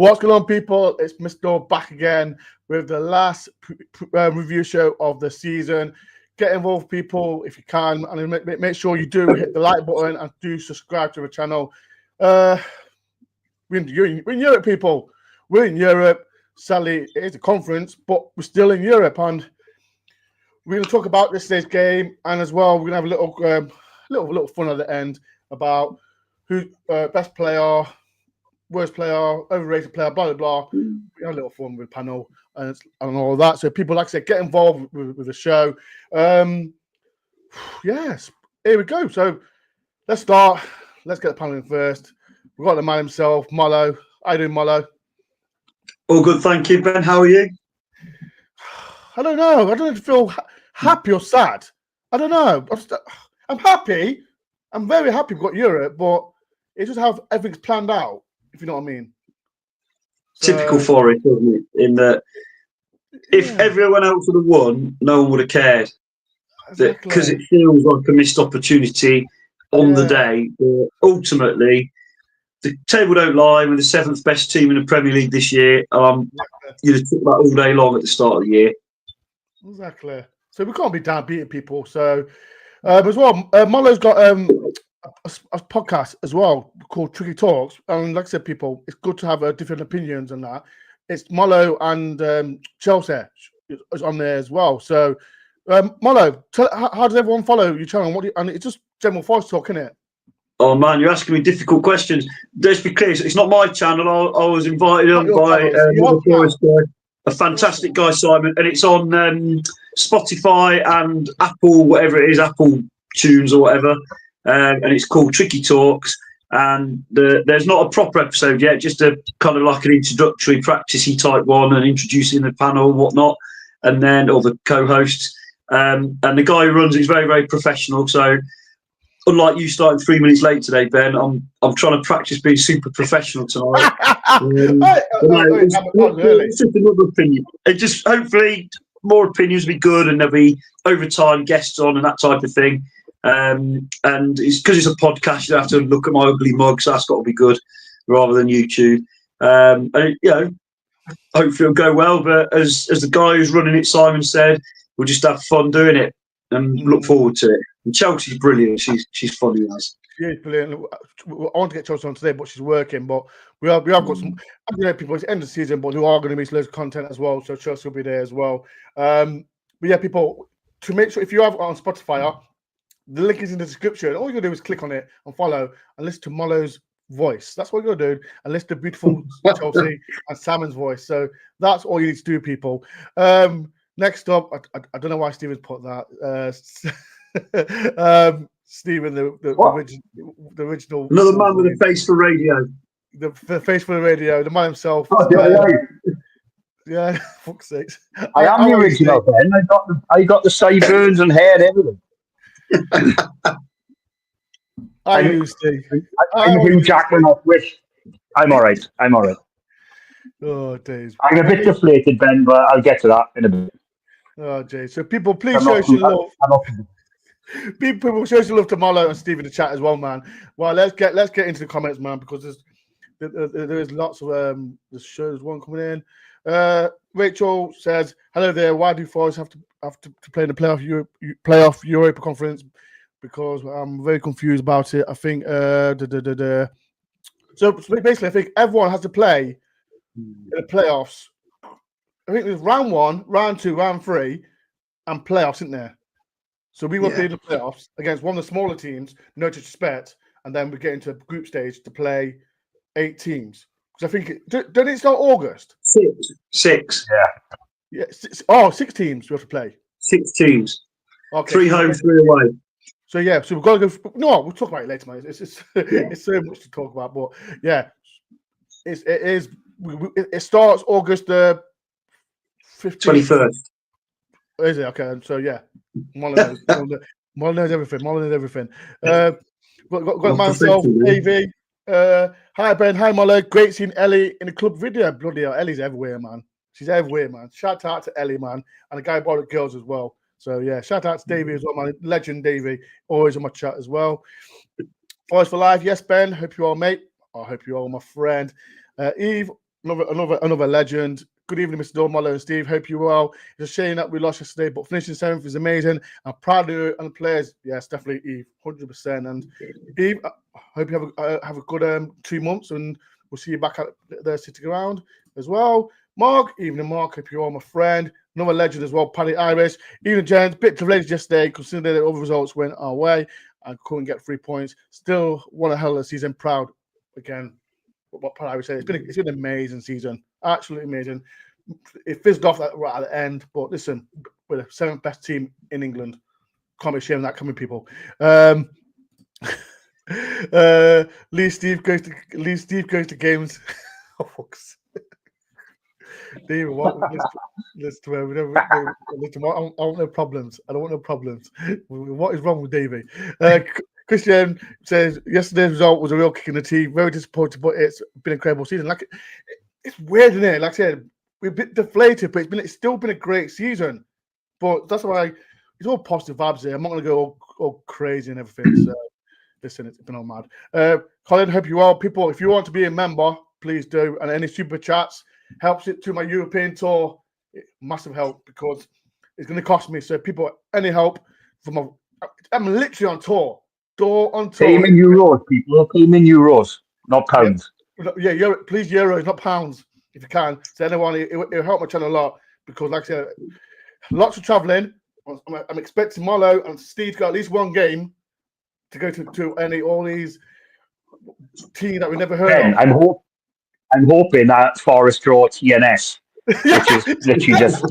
What's going on, people? It's Mr. Dore back again with the last review show of the season. Get involved, people, if you can, and make sure you do hit the like button and do subscribe to the channel. We're in Europe, people. We're in Europe. Sadly, it is a conference, but we're still in Europe, and we're going to talk about this day's game, and as well, we're going to have a little fun at the end about who best player, worst player, overrated player, blah, blah, blah. We had a little fun with the panel and all of that. So people, like I said, get involved with the show. Yes, here we go. So let's start. Let's get the panel in first. We've got the man himself, Mollo. How you doing, Mollo? All good, thank you, Ben. How are you? I don't know. I don't know if you feel happy or sad. I don't know. I'm happy. I'm very happy we've got Europe, but it's just how everything's planned out, if you know what I mean. Typical for it, isn't it? In that if everyone else would have won, no one would have cared. Because it feels like a missed opportunity on the day. But ultimately, the table don't lie. We're the 7th best team in the Premier League this year. You'd have took that all day long at the start of the year. Exactly. So we can't be down beating people. So as well, Mollo's got a podcast as well called Tricky Talks. And like I said, people, it's good to have different opinions on that. It's Mollo and Chelsea is on there as well. So Mollo, how does everyone follow your channel? And it's just general Forest talk, isn't it? Oh man, you're asking me difficult questions. Let's be clear, it's not my channel. I was invited on by another Forest guy, a fantastic guy, Simon, and it's on Spotify and Apple, whatever it is, Apple Tunes or whatever, and it's called Tricky Talks. And there's not a proper episode yet, just a kind of like an introductory, practicey type one, and introducing the panel and whatnot, and then all the co-hosts. And the guy who runs it is very, very professional. So, unlike you starting 3 minutes late today, Ben, I'm trying to practice being super professional tonight. It's just another opinion. It just hopefully more opinions will be good, and there'll be over time guests on and that type of thing. And it's because it's a podcast, you don't have to look at my ugly mug, so that's got to be good rather than YouTube. And hopefully it'll go well. But as the guy who's running it, Simon, said, we'll just have fun doing it and look forward to it. And Chelsea's brilliant. She's funny as. She's brilliant. I want to get Chelsea on today, but she's working. But we have got some people. It's the end of the season, but there are going to be loads of content as well. So Chelsea will be there as well. But yeah, people, to make sure if you have on Spotify, the link is in the description. All you gotta do is click on it and follow and listen to Mollo's voice. That's what you're gonna do, and listen to beautiful Chelsea and Salmon's voice. So that's all you need to do, people. Next up, I don't know why Stephen's put that. Stephen, the original. Another man with a face for radio. The face for the radio. The man himself. Yeah, fuck's sakes. I am the original, Ben. I got the sideburns and hair and everything. I'm Hugh Jackman off Wish. I'm all right. Oh, days. I'm a bit deflated, Ben, but I'll get to that in a bit. Oh, Jay. So people, please show some love. People show some love to Mollo and Steve in the chat as well, man. Well, let's get into the comments, man, because there is lots of the shows one coming in. Rachel says, "Hello there. Why do Forest have to play in the playoff Europa Conference? Because I'm very confused about it. I think So basically, I think everyone has to play in the playoffs. I think there's round 1, round 2, round 3, and playoffs, isn't there? So we will be in the playoffs against one of the smaller teams, no disrespect, and then we get into a group stage to play 8 teams. Because I think don't it start August? 6. Yeah. 6 teams we have to play. 6 teams. Okay. 3 home, 3 away. So yeah, so we've got to go. No, we'll talk about it later, man. It's so much to talk about, but yeah, it starts August 21st. Is it okay? So yeah, Mollo knows everything. Got myself, AV. Hi Ben, hi Mollo. Great seeing Ellie in the club video. Bloody hell, Ellie's everywhere, man. She's everywhere, man. Shout out to Ellie, man, and the guy bought the girls as well. So yeah, shout out to Davey as well, man. Legend Davey, always on my chat as well. Forest for life, yes, Ben. Hope you all, mate. I hope you all, my friend. Eve another legend. Good evening, Mr. Dore, Marlo, and Steve. Hope you're well. It's a shame that we lost yesterday, but finishing 7th is amazing. I'm proud of you and the players. Yes, definitely, Eve, 100%. And Eve, I hope you have a good 2 months, and we'll see you back at the City Ground as well. Mark, evening, Mark. Hope you are my friend. Another legend as well, Paddy Irish. Evening, gents. Bit delayed yesterday, considering that other results went our way. I couldn't get 3 points. Still, won a hell of a season. Proud again. What Paddy would say, it's been an amazing season, absolutely amazing. It fizzed off right at the end, but listen, we're the 7th best team in England. Can't be ashamed of that coming, people. Lee Steve goes to games. Oh, fuck's David, what? Listen, I want no problems. I don't want no problems. What is wrong with Davey? Christian says yesterday's result was a real kick in the teeth. Very disappointed, but it's been an incredible season. Like, it's weird, isn't it? Like I said, we're a bit deflated, but it's still been a great season. But that's why it's all positive vibes here. I'm not going to go all crazy and everything. So listen, it's been all mad. Colin, hope you are. People, if you want to be a member, please do. And any super chats helps it to my European tour. Massive help because it's going to cost me. So people, any help from I'm literally on tour. DoreOntour. Pay in euros, people. Pay in euros, not pounds. Yeah, please euros, not pounds, if you can. So anyone, it'll help my channel a lot because, like I said, lots of traveling. I'm expecting Marlo and Steve got at least one game to go to all these teams that we never heard of. I'm hoping that Forest draw TNS, which is literally just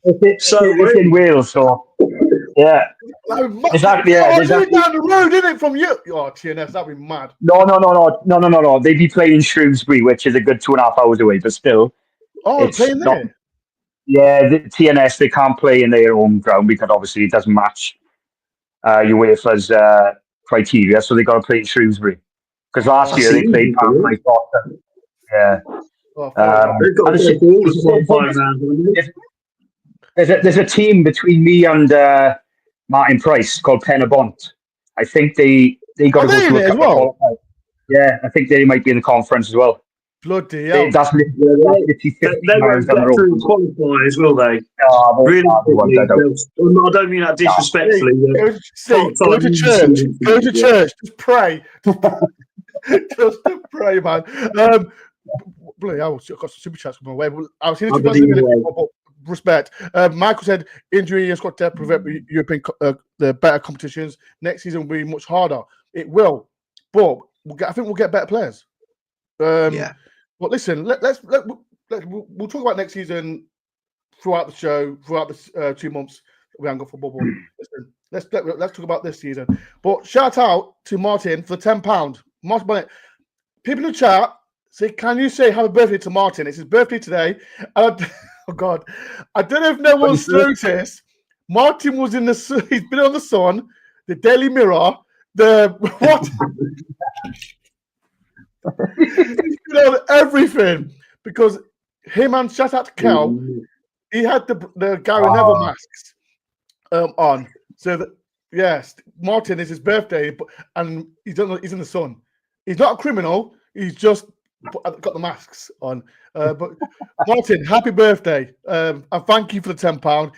it's in Wales, so. Yeah, exactly. Yeah, down the road, isn't it, from you? Oh, TNS, that'd be mad. No. They'd be playing Shrewsbury, which is a good 2.5 hours away, but still. Oh, playing there. Yeah, the TNS, they can't play in their own ground because obviously it doesn't match UEFA's criteria, so they got to play in Shrewsbury. Because last year they played Park Boston. Yeah. There's a team between me and Martin Price called Penabont. I think they got to go to a couple of Yeah, I think they might be in the conference as well. Bloody hell. That's literally 50 miles down the road. Qualifiers, will they? Really? I don't mean that disrespectfully. Go to church. Just pray. Just pray, man. Bloody hell, I've got some super chats coming my way. I've seen it. Respect. Michael said injury has got to prevent European the better competitions. Next season will be much harder. It will, but I think we'll get better players. Yeah. But listen, we'll talk about next season throughout the show, throughout the 2 months we haven't got football. Listen, let's talk about this season. But shout out to Martin for £10. Martin Bonnet. People in the chat say, can you say happy birthday to Martin? It's his birthday today. Oh God, I don't know if no one's noticed. Martin was in the. He's been on the Sun, the Daily Mirror, the what? He's been on everything because him and shout out to Cal. He had the Gary Neville masks on. So that yes, Martin is his birthday, and he's in the Sun. He's not a criminal. He's just got the masks on. But Martin, happy birthday. And thank you for the £10.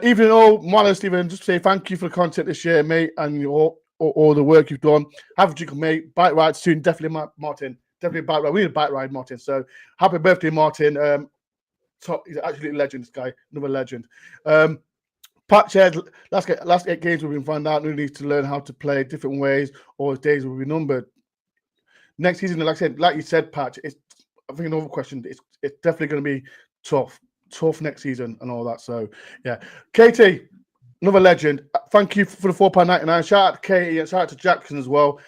Even though, Marlon, Stephen, just say thank you for the content this year, mate, and all the work you've done. Have a drink, mate. Bike ride soon. Definitely, Martin. Definitely a bike ride. We need a bike ride, Martin. So happy birthday, Martin. He's actually a legend, this guy. Another legend. Pat shared last 8 games we've been finding out. We need to learn how to play different ways, or his days will be numbered. Next season, like you said, Patch, I think another question. It's definitely going to be tough next season and all that. So yeah, Katie, another legend. Thank you for the £4.99. Shout out to Katie and shout out to Jackson as well.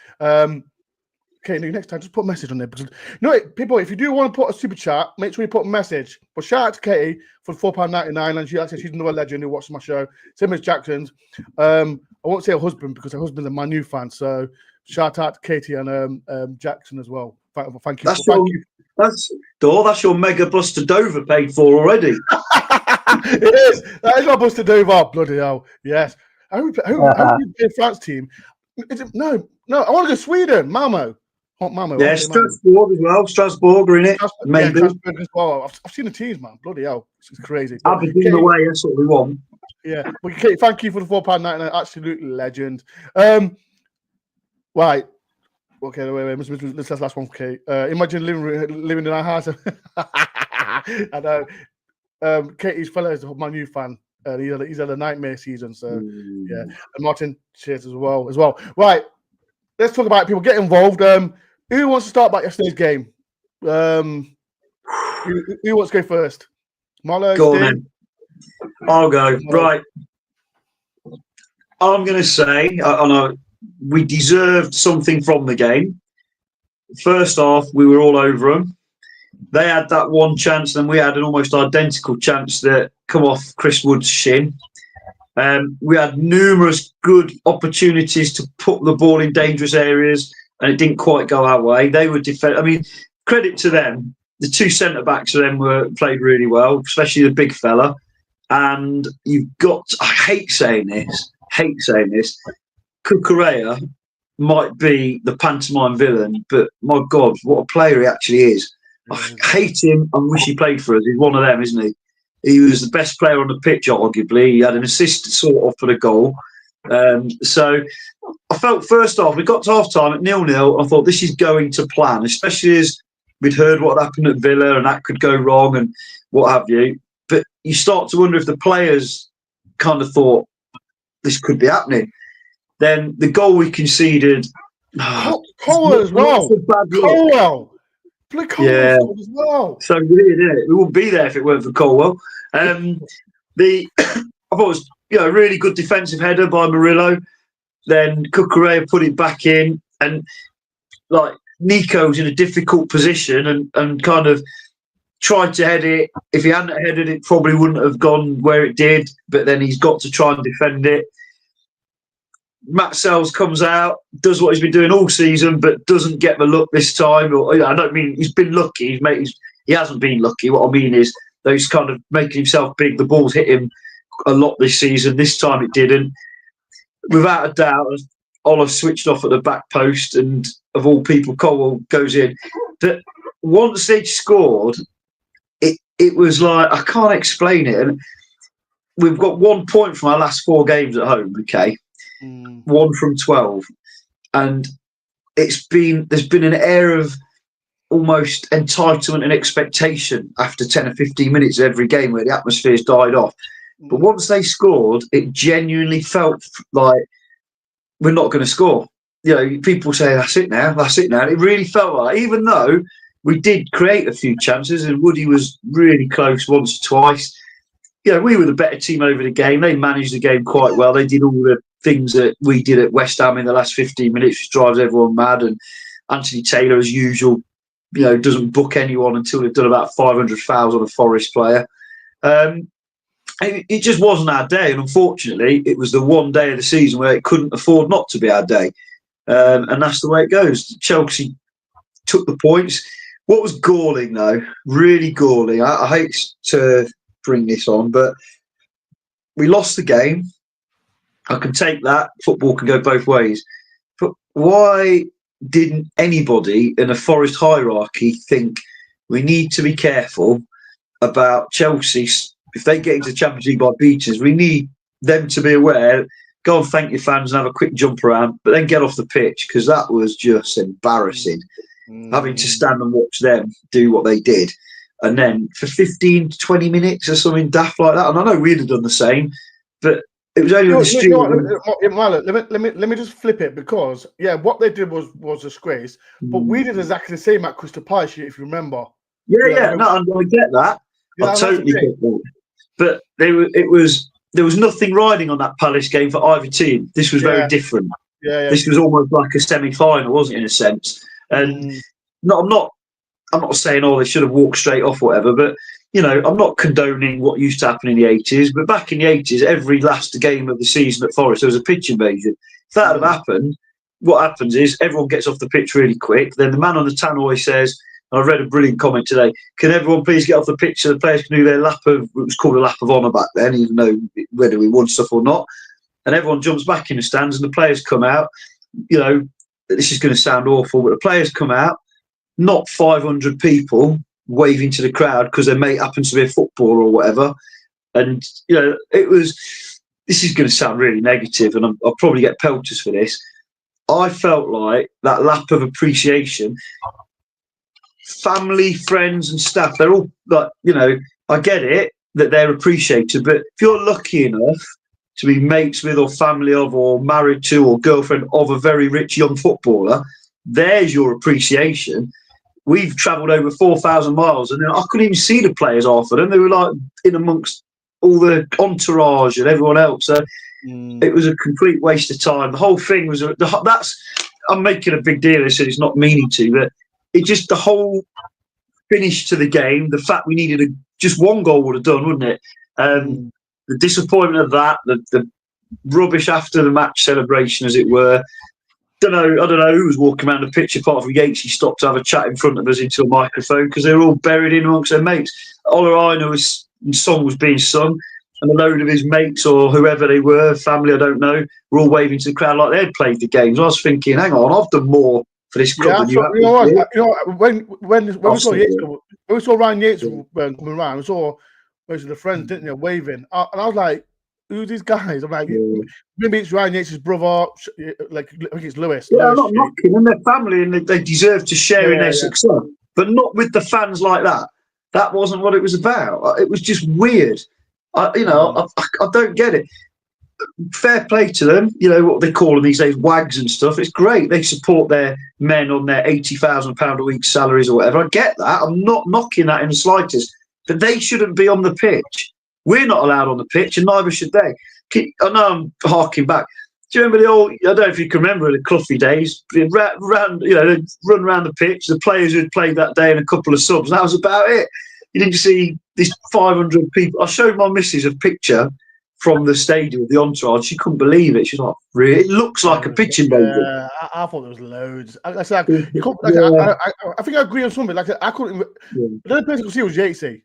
Katie, next time just put a message on there because people, if you do want to put a super chat, make sure you put a message. But shout out to Katie for the £4.99, and she's another legend who watches my show. Same as Jackson's. I won't say her husband because her husband's my new fan. So. Shout out to Katie and Jackson as well. Thank you. That's your mega bus to Dover paid for already. It is. That is my bus to Dover. Bloody hell. Yes. Who the France team? Is it, no. I want to go Sweden. Malmo. Hot Mammo. Yeah, Strasbourg as well. Strasbourg are in it. Maybe. Strasbourg as well. I've seen the teams, man. Bloody hell. It's crazy. Aberdeen away, that's what we want. Yeah. But thank you for the £4.99. Absolutely legend. Right. Okay, wait. Let's the last one for Kate. Imagine living in our house. I know. Katie's fellow is my new fan. He's had a nightmare season. So, yeah. And Martin, cheers as well. Right. Let's talk about people. Get involved. Who wants to start about yesterday's game? Who wants to go first? Marlo? Go on then. I'll go. Right. I'm going to say, I know we deserved something from the game. First off, we were all over them. They had that one chance, and we had an almost identical chance that come off Chris Wood's shin. We had numerous good opportunities to put the ball in dangerous areas, and it didn't quite go our way. They were I mean, credit to them. The two centre backs of them played really well, especially the big fella. And you've got, I hate saying this, Cucurella might be the pantomime villain, but my God, what a player he actually is. I hate him and wish he played for us. He's one of them, isn't he? He was the best player on the pitch, arguably. He had an assist sort of for the goal. So I felt first off, we got to half time at 0-0. I thought this is going to plan, especially as we'd heard what happened at Villa and that could go wrong and what have you. But you start to wonder if the players kind of thought this could be happening. Then the goal we conceded. Colwell as well. Colwell. Yeah. As well. So weird, isn't it? We wouldn't be there if it weren't for Colwell. I thought it was a really good defensive header by Murillo. Then Cucurella put it back in, and like Nico's in a difficult position and kind of tried to head it. If he hadn't headed it, probably wouldn't have gone where it did. But then he's got to try and defend it. Matt Sells comes out, does what he's been doing all season, but doesn't get the look this time. I don't mean he's been lucky. He hasn't been lucky. What I mean is those kind of making himself big. The ball's hit him a lot this season. This time it didn't. Without a doubt, Olive switched off at the back post, and of all people, Colwell goes in. But once they scored, it was like, I can't explain it. And we've got 1 point from our last 4 games at home, okay? 1 from 12. And there's been an air of almost entitlement and expectation after 10 or 15 minutes of every game where the atmosphere's died off. But once they scored, it genuinely felt like we're not going to score. People say, that's it now. It really felt like, even though we did create a few chances and Woody was really close once or twice, we were the better team over the game. They managed the game quite well. They did all the things that we did at West Ham in the last 15 minutes, which drives everyone mad. And Anthony Taylor, as usual, doesn't book anyone until they've done about 500 fouls on a Forest player. It just wasn't our day, and unfortunately, it was the one day of the season where it couldn't afford not to be our day, and that's the way it goes. Chelsea took the points. What was galling, though, really galling, I hate to bring this on, but we lost the game. I can take that. Football can go both ways. But why didn't anybody in a Forest hierarchy think we need to be careful about Chelsea? If they get into the Champions League by beaches, we need them to be aware. Go and thank your fans and have a quick jump around, but then get off the pitch, because that was just embarrassing. Having to stand and watch them do what they did. And then for 15 to 20 minutes or something daft like that. And I know we'd have done the same, but it was only on the street. Let me just flip it, because, what they did was a disgrace, but we did exactly the same at Crystal Palace, if you remember. Yeah, no, I get that. I totally get that. But there was nothing riding on that Palace game for either team. This was very different. This was almost like a semi-final, wasn't it, in a sense? And I'm not saying they should have walked straight off, whatever. But I'm not condoning what used to happen in the 80s. But back in the 80s, every last game of the season at Forest, there was a pitch invasion. If that had happened, what happens is everyone gets off the pitch really quick. Then the man on the tannoy says, I read a brilliant comment today, can everyone please get off the pitch so the players can do their lap of, it was called a lap of honour back then, even though whether we won stuff or not. And everyone jumps back in the stands and the players come out, this is going to sound awful, but the players come out, not 500 people waving to the crowd because their mate happens to be a footballer or whatever. And, this is going to sound really negative, and I'll probably get pelters for this. I felt like that lap of appreciation, family, friends and staff, they're all like, I get it that they're appreciated, but if you're lucky enough to be mates with or family of or married to or girlfriend of a very rich young footballer, there's your appreciation. We've travelled over 4,000 miles and I couldn't even see the players half of them. They were like in amongst all the entourage and everyone else. So it was a complete waste of time. The whole thing was, I'm making a big deal of this and it's not meaning to, but it just, the whole finish to the game, the fact we needed just one goal would have done, wouldn't it? The disappointment of that, the rubbish after the match celebration, as it were. I don't know who was walking around the pitch apart from Yates. He stopped to have a chat in front of us into a microphone because they were all buried in amongst their mates. All I know is the song was being sung, and a load of his mates or whoever they were, family, I don't know, were all waving to the crowd like they'd played the games. I was thinking, hang on, I've done more for this club than you have. When we saw Ryan Yates coming around, we saw most of the friends, didn't you, waving, and I was like, who's these guys? I'm like, maybe it's Ryan Yates' brother, like I think it's Lewis. Yeah, I'm not knocking them, their family, and they deserve to share in their success, but not with the fans like that. That wasn't what it was about. It was just weird. I don't get it. Fair play to them. What they call them these days, wags and stuff. It's great. They support their men on their £80,000 a week salaries or whatever. I get that. I'm not knocking that in the slightest. But they shouldn't be on the pitch. We're not allowed on the pitch, and neither should they. I know I'm harking back. Do you remember the old? I don't know if you can remember the Cloughie days. They'd run around the pitch. The players who'd played that day and a couple of subs. And that was about it. You didn't see these 500 people. I showed my missus a picture from the stadium with the entourage. She couldn't believe it. She's like, "Really? It looks like a pitching bowl." Yeah, I thought there was loads. I think I agree on something. Like I couldn't. The only person I could see was Yatesy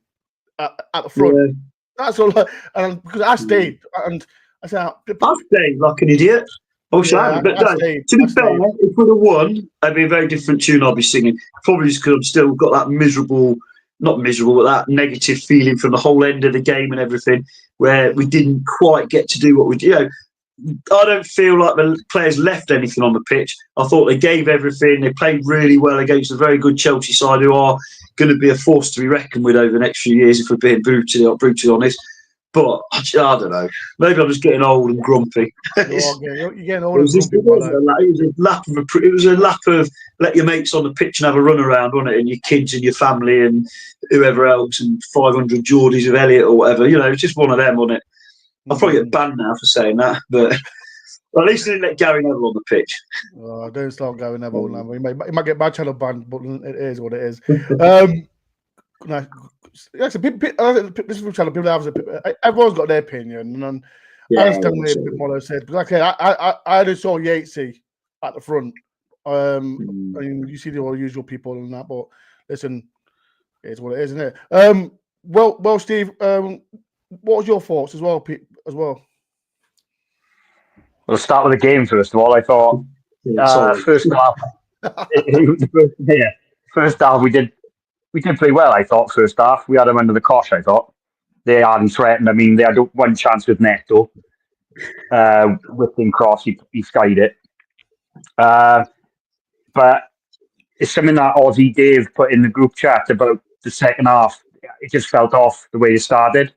at the front. Yeah. That's all. Because I stayed, and I said, I stayed like an idiot. I wish I hadn't. But to be fair, if we'd have won, it'd be a very different tune I'll be singing. Probably just because I've still got that not miserable, but that negative feeling from the whole end of the game and everything, where we didn't quite get to do what we did. I don't feel like the players left anything on the pitch. I thought they gave everything. They played really well against a very good Chelsea side who are going to be a force to be reckoned with over the next few years, if we're being brutally honest. But I don't know. Maybe I'm just getting old and grumpy. You're getting old and grumpy. It was a lap of let your mates on the pitch and have a run around, wasn't it? And your kids and your family and whoever else and 500 Geordies of Elliot or whatever. It's just one of them, wasn't it? I'll probably get banned now for saying that, but at least they didn't let Gary Neville on the pitch. Oh, don't start Gary Neville now. He might get my channel banned, but it is what it is. This is from channel. People have everyone's got their opinion, and I understand what I said. But I just saw Yatesy at the front. You see the all usual people and that, but listen, it's what it is, isn't it? Well, Steve, what was your thoughts as well, Pete, as well? We'll start with the game first of all. I thought first half we did play well. I thought first half we had them under the cosh. I thought they hadn't threatened. I mean, they had one chance with Neto, whipping cross. He skied it, but it's something that Aussie Dave put in the group chat about the second half. It just felt off the way it started.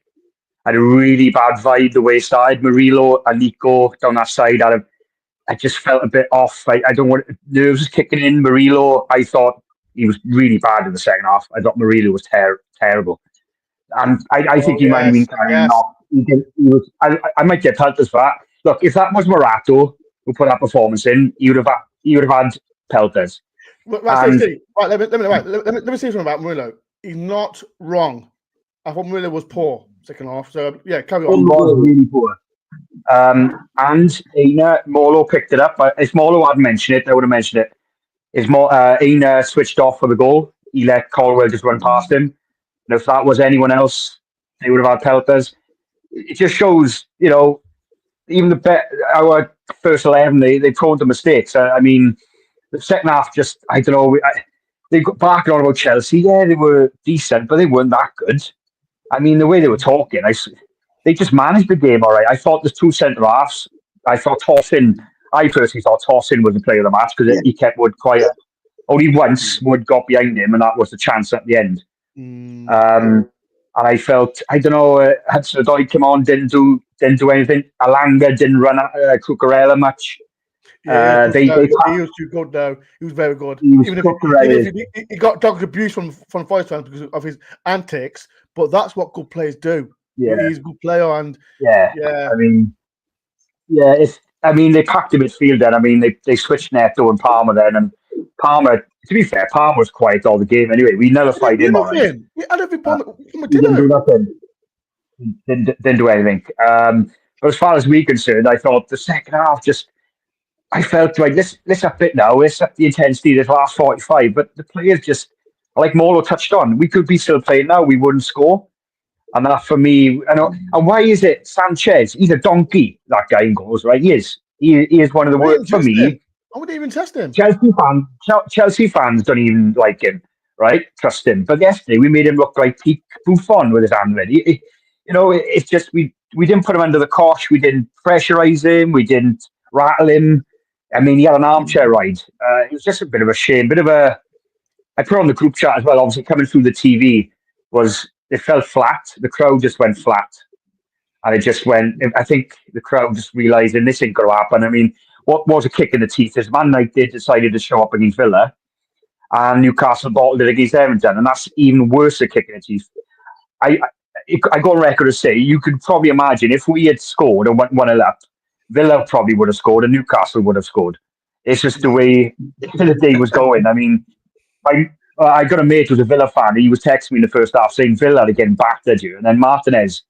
I had a really bad vibe the way it started. Murillo and Nico down that side. I just felt a bit off. I don't want nerves kicking in. Murillo, I thought he was really bad in the second half. I thought Murillo was terrible, and I think he might have been carrying off. I might get pelters for that. Look, if that was Morato who put that performance in, he would have had pelters. Let me say something about Murillo. He's not wrong. I thought Murillo was poor second half. So yeah, carry on. He was really poor. And Molo picked it up. But if Molo hadn't mentioned it, I would have mentioned it. Aina switched off for the goal. He let Caldwell just run past him. And if that was anyone else, they would have had pelters. It just shows, even our first 11, they prone to mistakes. I mean, the second half, just I don't know. They got back on about Chelsea. Yeah, they were decent, but they weren't that good. I mean, the way they were talking, they just managed the game all right. I thought the two centre halves. I personally thought Tossin was the player of the match because he kept Wood quiet. Only once Wood got behind him, and that was the chance at the end. And I felt, I don't know, Hudson-Odoi came on, didn't do anything. Alanga didn't run Cucurella much. Yeah, he was too good though. He was very good. Even if he got dogged abuse from Forest fans because of his antics, but that's what good players do. Yeah, he's a good player, and I mean, they packed the midfield then. I mean, they switched Neto and Palmer then, and Palmer. To be fair, Palmer was quiet all the game anyway. We nullified him. I don't think Palmer didn't do nothing. Didn't do anything. But as far as we're concerned, I thought the second half I felt like let's up it now. Let's up the intensity this last 45. But the players just, like Molo touched on, we could be still playing now. We wouldn't score. And that for me, and why is it Sanchez? He's a donkey, that guy in goals, right? He is. He is one of the worst for me. I wouldn't even test him. Chelsea fans don't even like him, right? Trust him. But yesterday we made him look like peak Buffon with his hand ready. It's just we didn't put him under the cosh. We didn't pressurize him. We didn't rattle him. I mean, he had an armchair ride. It was just a bit of a shame. I put on the group chat as well. Obviously, coming through the TV it felt flat. The crowd just went flat, and it just went. I think the crowd just realising this ain't going to happen. I mean, what was a kick in the teeth is Man United decided to show up against Villa, and Newcastle bottled it against Everton, and that's even worse a kick in the teeth. I go on record to say you could probably imagine if we had scored and went 1-0 up, Villa probably would have scored and Newcastle would have scored. It's just the way the day was going. I mean, I got a mate who's a Villa fan. He was texting me in the first half saying Villa are getting battered you. And then Martinez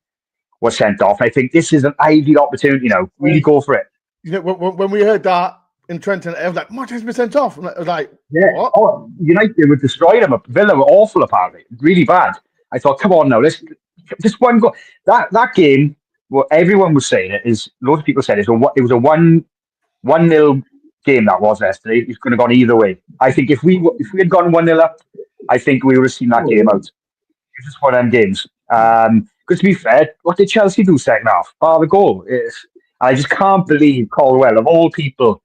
was sent off. I think this is an ideal opportunity now. Really go for it. When we heard that in Trenton, I was like, Martinez been sent off. I was like, what? Oh, United would destroy them. Villa were awful apparently. Really bad. I thought, come on now. Let's just one goal. That game, what everyone was saying loads of people said it was a 1-0 game that was yesterday. It's going to have gone either way. I think if we had gone 1-0 up, I think we would have seen that game out. It's just one of them games. Because to be fair, what did Chelsea do second half? The goal. I just can't believe Caldwell, of all people,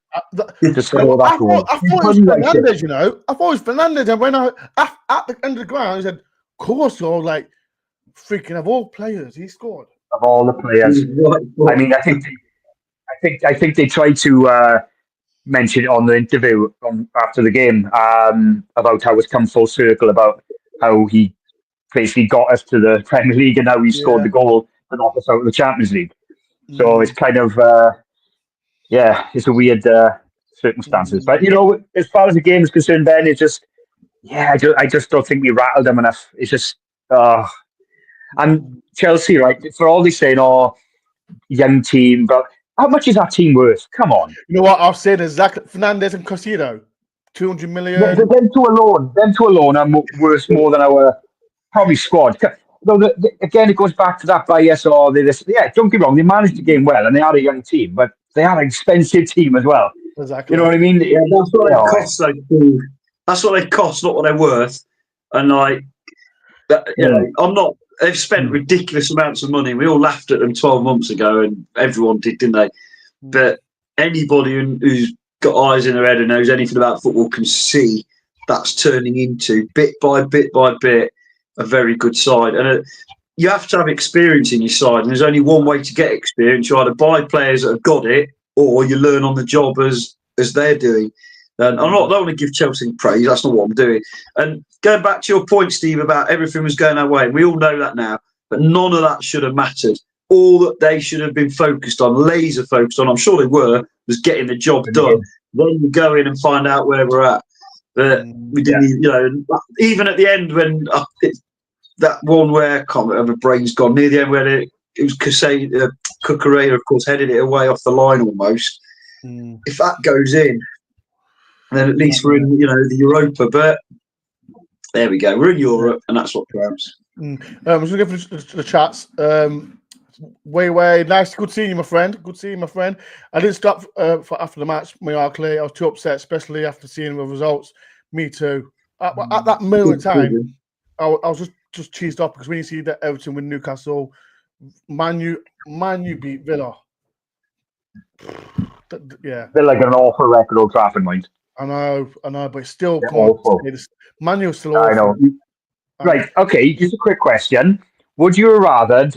to score that goal. I thought it was Fernandes, I thought it was Fernandes. And when at the end of the ground, he said, of course, you're like, freaking of all players, he scored. Of all the players. I mean, I think they tried to mention it on the interview after the game about how it's come full circle, about how he basically got us to the Premier League and how he scored the goal and knocked us out of the Champions League. So it's kind of, it's a weird circumstances. But, as far as the game is concerned, Ben, it's just, I just don't think we rattled them enough. It's just, and Chelsea, right, for all they saying, young team, but how much is that team worth? Come on. You know what I've said is Fernandes and Casido, 200 million. Yeah, them two alone are worth more than our probably squad. Again, it goes back to that bias or this. Yeah, don't get me wrong, they managed the game well and they are a young team, but they are an expensive team as well. Exactly. You know what I mean? Yeah, that's what they cost. That's what they cost, not what they're worth. And I'm not. They've spent ridiculous amounts of money. We all laughed at them 12 months ago, and everyone did, didn't they? But anybody who's got eyes in their head and knows anything about football can see that's turning into, bit by bit by bit, a very good side. And you have to have experience in your side, and there's only one way to get experience. You either buy players that have got it, or you learn on the job as they're doing. And I don't want to give Chelsea praise. That's not what I'm doing. And going back to your point, Steve, about everything was going our way, we all know that now, but none of that should have mattered. All that they should have been focused on, laser focused on, I'm sure they were, was getting the job done. Then we go in and find out where we're at. But we didn't, even at the end when that one where, I can't remember, brain's gone, near the end where it was Cucurella, of course, headed it away off the line almost. If that goes in, then at least we're in, the Europa. But there we go. We're in Europe, and that's what counts. I'm just going to go through the chats. Way. Nice. Good seeing you, my friend. Good seeing you, my friend. I didn't stop for after the match, clearly. I was too upset, especially after seeing the results. Me too. At that moment in time, I was just cheesed off because when you see that Everton win Newcastle, Man U beat Villa. Yeah. They're like an awful record Old Trafford, mind. I know, but it's still They're awful. Man U's still awful. I know. Right, okay, just a quick question. Would you have rather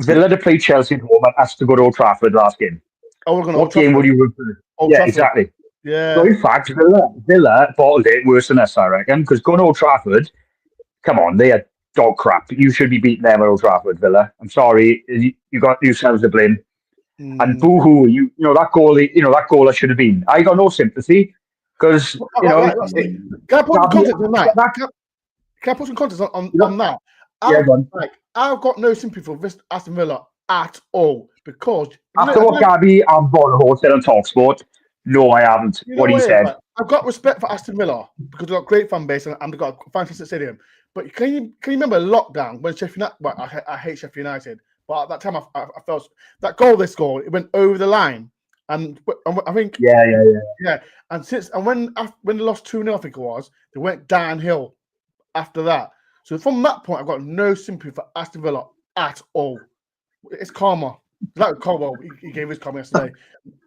Villa to play Chelsea at home and us to go to Old Trafford last game? What game would you prefer? Yeah, exactly. Yeah. So in fact, Villa bottled it worse than us, I reckon, because going to Old Trafford, come on, they are dog crap. You should be beating them at Old Trafford, Villa. I'm sorry, you got yourselves to blame. And boo-hoo, you know that goal that should have been. I got no sympathy because Can I put some context on that? Can I put some context on that? I've got no sympathy for Aston Villa at all because after what Gabby and Bonhor said on TalkSport, no, I haven't. What he said. I've got respect for Aston Villa because they've got a great fan base and they've got a fantastic stadium. But can you remember lockdown when Sheffield United? Well, I hate Sheffield United, but at that time I felt that goal they scored, it went over the line, and I think yeah. And when they lost 2-0, I think it was, they went downhill after that. So from that point, I've got no sympathy for Aston Villa at all. It's karma. Like Caldwell, he gave his karma yesterday,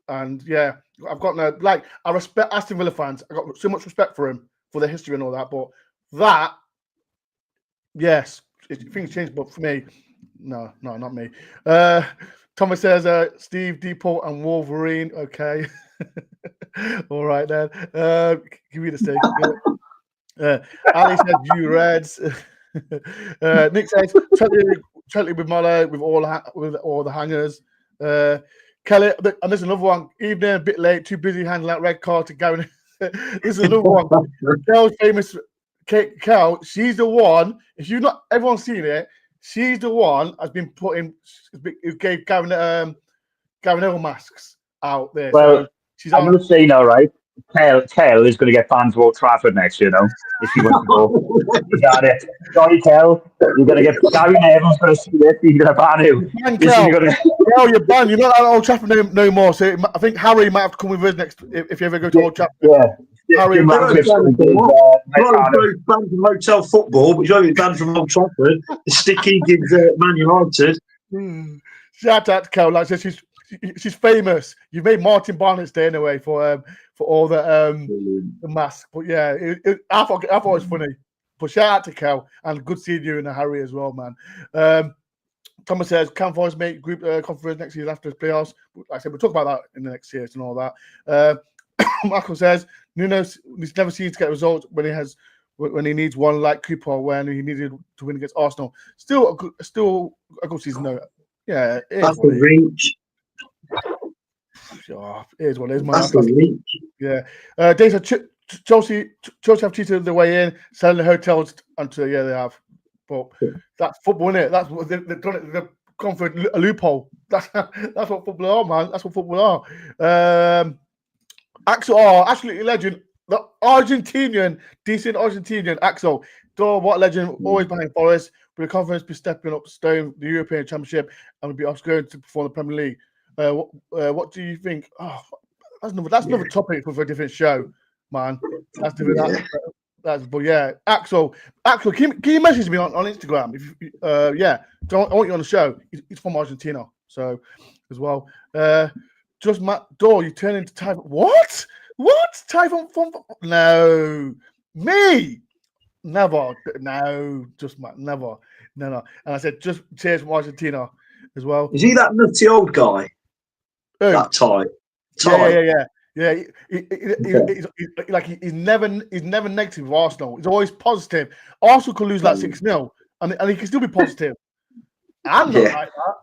and yeah, I've got no I respect Aston Villa fans. I got so much respect for him for their history and all that, but that, yes, things change. But for me, no, not me. Thomas says Steve, Depot, and Wolverine. Okay, all right then. Give me the stick. Ali says you Reds. Nick says totally with Muller with all the hangers. Kelly, and there's another one. Evening, a bit late, too busy handing out red card to Gavin. This is another one. Kel's famous. Kel, she's the one. If you've not everyone's seen it, she's the one has been putting. Who gave Gavin Hill masks out there. Well, so I'm going to say no, right? Kel is going to get banned to Old Trafford next year, now, if he wants to go. Is that it? Sorry, Kel. You're going to get Gary Neville's going to see this. He's going to ban you. Kel, you're banned. You're not at Old Trafford no more. So I think Harry might have to come with us next if you ever go to Old Trafford. Yeah. Harry, banned from hotel football, but you're only banned from Old Trafford. The stick he gives Man United. Shout out to Kel. Like I said, she's famous. You made Martin Barnett's day anyway for all the masks. But yeah, I thought it was funny. But shout out to Kel and good seeing you and Harry as well, man. Thomas says, can Forest make group conference next year after the playoffs? Like I said, we'll talk about that in the next years and all that. Michael says, Nuno never seems to get results when he needs one, like Cooper when he needed to win against Arsenal. Still a good season though. Yeah, that's the reach. Oh, it is what it is, man. That's the reach. Yeah. Dave said Chelsea have cheated their way in, selling the hotels until they have. But that's football, isn't it? That's what they've done it. They've gone for a loophole. That's what football are, man. That's what football are. Axel, absolutely legend. The decent Argentinian Axel. Dore, what legend, always behind Forest. Will the conference be stepping up stone the European Championship and will be off going to perform the Premier League? What do you think? Oh, that's another topic for a different show, man. That's different. But yeah, Axel, can you message me on Instagram? If I want you on the show. He's from Argentina, so as well. Just Matt Dore, you turn into Typhon. What? Typhon from? No, me. Never. No, just Matt. Never. No. And I said, just cheers from Argentina as well. Is he that nutty old guy? Who? That Ty. Yeah. He's never negative with Arsenal. He's always positive. Arsenal could lose like 6-0, and he can still be positive. I'm not like that.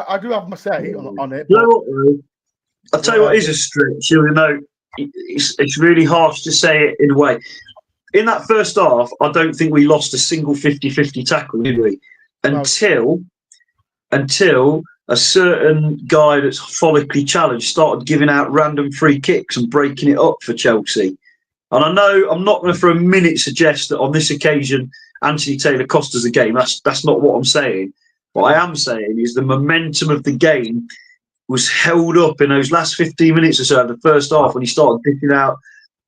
I do have my say on it. You know what, I'll tell you what is a stretch. You know, it's really harsh to say it in a way. In that first half, I don't think we lost a single 50-50 tackle, did we? Until a certain guy that's follically challenged started giving out random free kicks and breaking it up for Chelsea. And I know I'm not going to for a minute suggest that on this occasion Anthony Taylor cost us a game. That's not what I'm saying. What I am saying is the momentum of the game was held up in those last 15 minutes or so of the first half when he started picking out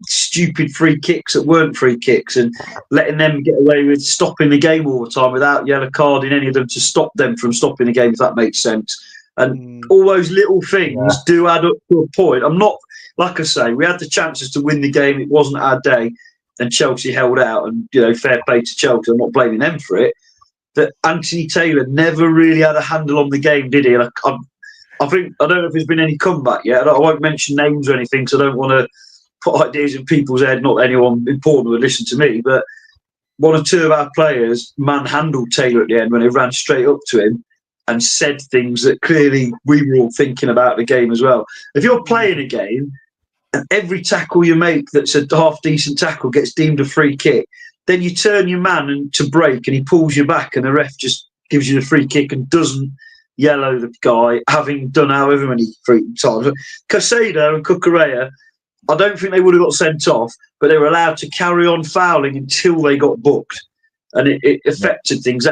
stupid free kicks that weren't free kicks and letting them get away with stopping the game all the time without yellow carding any of them to stop them from stopping the game, if that makes sense. And all those little things do add up to a point. I'm not, like I say, we had the chances to win the game. It wasn't our day, and Chelsea held out. And fair play to Chelsea. I'm not blaming them for it. But Anthony Taylor never really had a handle on the game, did he? Like, I don't know if there's been any comeback yet. I won't mention names or anything, so I don't want to put ideas in people's head. Not anyone important would listen to me, but one or two of our players manhandled Taylor at the end when they ran straight up to him and said things that clearly we were all thinking about the game as well. If you're playing a game and every tackle you make that's a half-decent tackle gets deemed a free kick, then you turn your man to break and he pulls you back and the ref just gives you the free kick and doesn't yellow the guy, having done however many free times. Casado and Cucurella, I don't think they would have got sent off, but they were allowed to carry on fouling until they got booked. And it affected things.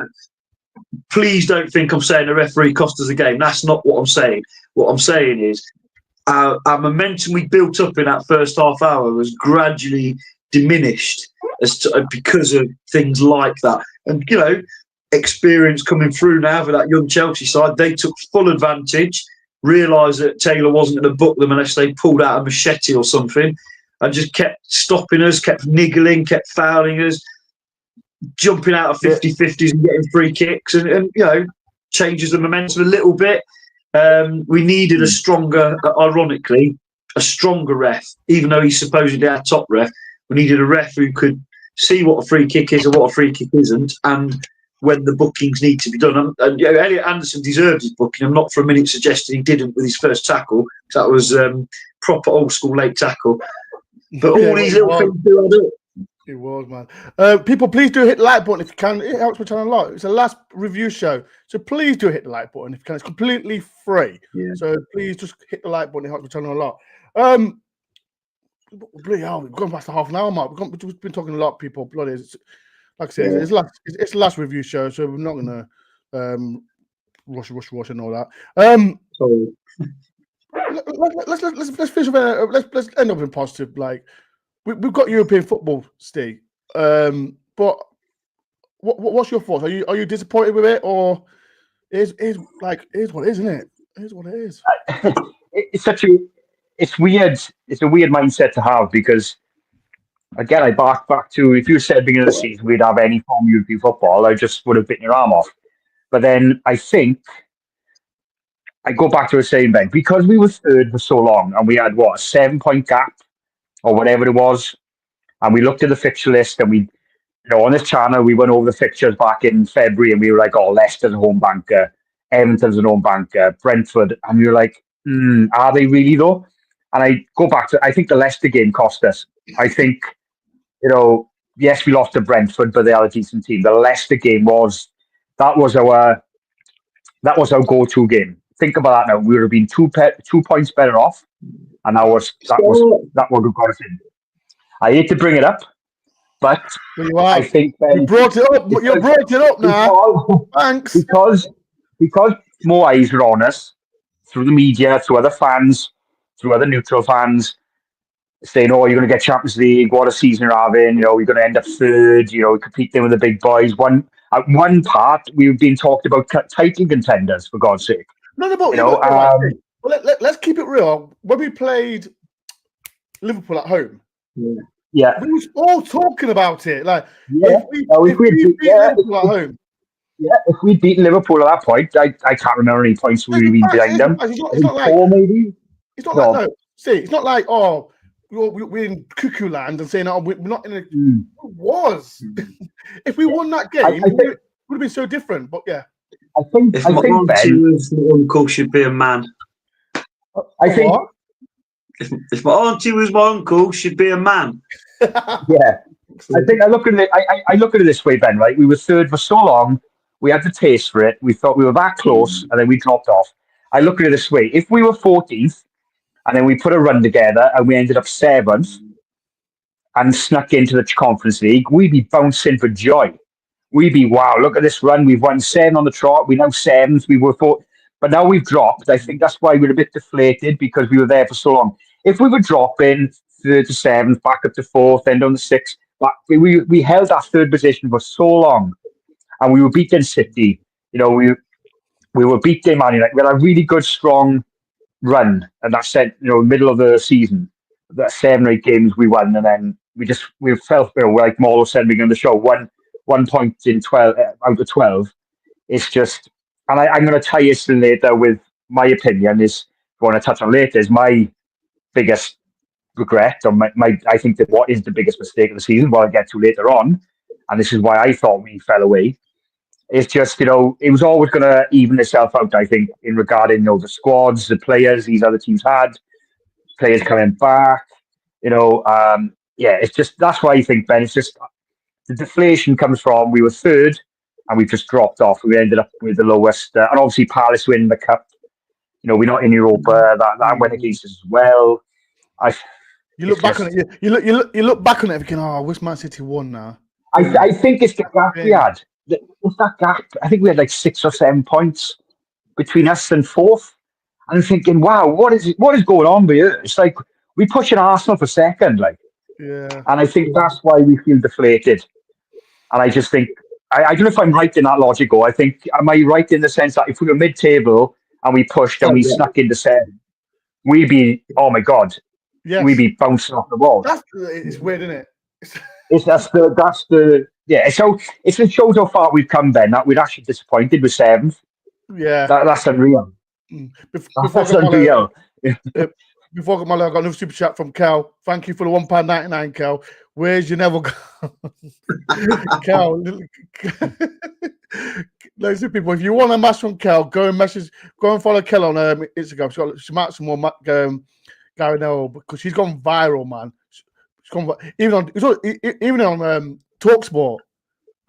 Please don't think I'm saying the referee cost us the game. That's not what I'm saying. What I'm saying is our momentum we built up in that first half hour was gradually diminished because of things like that. And, experience coming through now for that young Chelsea side, they took full advantage, realised that Taylor wasn't going to book them unless they pulled out a machete or something, and just kept stopping us, kept niggling, kept fouling us, jumping out of 50-50s and getting free kicks and changes the momentum a little bit. We needed a stronger, ironically, a stronger ref, even though he's supposedly our top ref. We needed a ref who could see what a free kick is and what a free kick isn't, and when the bookings need to be done. And Elliot Anderson deserved his booking. I'm not for a minute suggesting he didn't with his first tackle. That was proper old school late tackle. But all these little things do add up. It was, man. People, please do hit the like button if you can. It helps my channel a lot. It's the last review show, so please do hit the like button if you can. It's completely free. Yeah. So please just hit the like button. It helps my channel a lot. Bloody hell, we've gone past the half an hour mark. We've been talking a lot, people. Bloody, like I said, it's the last review show, so we're not gonna rush and all that. Let's finish with let's end up in positive. Like we've got European football, Steve. But what's your thoughts? Are you disappointed with it, or is what it is, isn't it? It is what it is. It's weird. It's a weird mindset to have because, again, I back to if you said at the beginning of the season we'd have any form of European football, I just would have bitten your arm off. But then I think I go back to the saying, Ben, because we were third for so long and we had a 7-point gap or whatever it was, and we looked at the fixture list and we, on this channel we went over the fixtures back in February and we were like, Leicester's a home banker, Everton's a home banker, Brentford, and we were like, are they really though? And I go back to, I think the Leicester game cost us. I think, yes, we lost to Brentford, but they are a decent team. The Leicester game was our go-to game. Think about that now. We would have been 2 points better off, and that was what got us in. I hate to bring it up, but I think you brought it up. You brought it up now. Thanks. Because more eyes were on us through the media, through other fans, through other neutral fans, saying, you're going to get Champions League, what a season you're having, you're going to end up third, competing with the big boys. At one part, we were being talked about title contenders, for God's sake. Let's keep it real. When we played Liverpool at home, we were all talking about it. Like, if we beat Liverpool at home. Yeah, if we'd beaten Liverpool at that point, I can't remember any points we'd been behind them. It's not like, maybe. It's not like, no. See, it's not like, we're in cuckoo land and saying, we're not in a. It was. If we won that game, it would have been so different. But yeah. I think my uncle should be a man. I think. If my auntie was my uncle, she'd be a man. Yeah. I think I look at it this way, Ben, right? We were third for so long. We had the taste for it. We thought we were that close, and then we dropped off. I look at it this way. If we were 14th, and then we put a run together, and we ended up 7th, and snuck into the Conference League, we'd be bouncing for joy. we'd be, wow, look at this run. We've won 7 on the trot. We now 7th. We were 4th. But now we've dropped. I think that's why we're a bit deflated because we were there for so long. If we were dropping 3rd to 7th, back up to 4th, then down to 6th, but we held that 3rd position for so long, and we were beating City. You know, we were beating Man United. We had a really good, strong run, and that said, you know, middle of the season, that 7 or 8 games we won, and then we felt, you know, like Marlo said beginning of the show, 1 point in 12 out of 12. It's just, and I'm going to tie this in later with my opinion. Is going to touch on later is my biggest regret, or I think that what is the biggest mistake of the season. What I'll get to later on, and this is why I thought we fell away. It's just, you know, it was always going to even itself out. I think in regarding, you know, the squads, the players these other teams had, players coming back. You know, yeah, it's just that's why I think, Ben. It's just the deflation comes from we were 3rd and we just dropped off. We ended up with the lowest, and obviously Palace win the cup. You know, we're not in Europa. That went against us as well. You look back on it. You look back on it thinking, "Oh, I wish Man City won now." I think it's the gap we had. It's that gap. I think we had like 6 or 7 points between us and 4th. And I'm thinking, wow, what is going on here? It's like we're pushing Arsenal for 2nd, like. Yeah. And I think that's why we feel deflated. And I just think I don't know if I'm right in that logic. Or I think am I right in the sense that if we were mid-table and we pushed and we snuck into 7, we'd be, oh my god, we'd be bouncing off the wall. It's weird, isn't it? That's the yeah. So it shows how far we've come, Ben. That we're actually disappointed with 7th. Yeah, that's unreal. That's unreal. Before I got another super chat from Cal. Thank you for the £1.99, Cal. Where's your Neville? Cal, those are people. If you want a message from Cal, go and follow Cal on Instagram. She might some more Gary Neville because she's gone viral, man. Even on Talksport,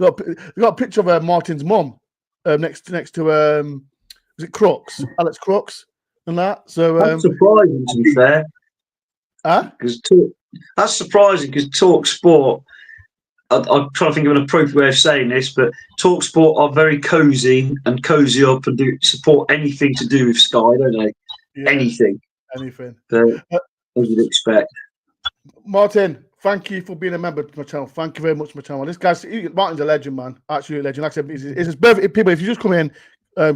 they got a picture of Martin's mum next to is it Crooks, Alex Crooks, and that. So that's surprising, to be fair. Because that's surprising because Talksport. I'm trying to think of an appropriate way of saying this, but Talksport are very cozy and cozy up and support anything to do with Sky, don't they? Yeah, anything. But, as you'd expect. Martin, thank you for being a member of my channel. Thank you very much for my channel. Martin's a legend, man. Absolute legend. Like I said, it's his birthday. People, if you just come in,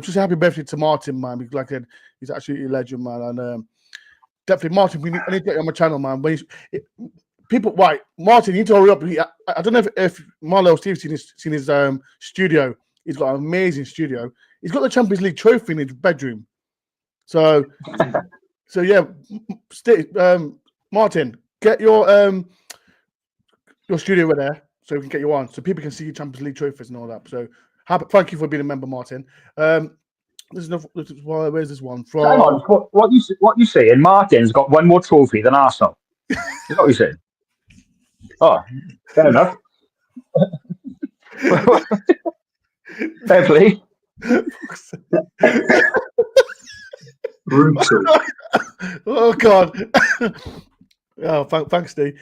just happy birthday to Martin, man. Because like I said, he's absolutely a legend, man. And definitely, Martin, I need to get you on my channel, man. Martin, you need to hurry up. I don't know if Marlo or Steve's seen his studio. He's got an amazing studio. He's got the Champions League trophy in his bedroom. So yeah, Martin, get your studio over there so we can get you on, so people can see your Champions League trophies and all that. So thank you for being a member, Martin. Where's this one from? Hang on, what you saying? Martin's got one more trophy than Arsenal. Is that what you're saying? Oh, fair enough. Fair play. Brutal. Oh God. Oh, thanks, Steve.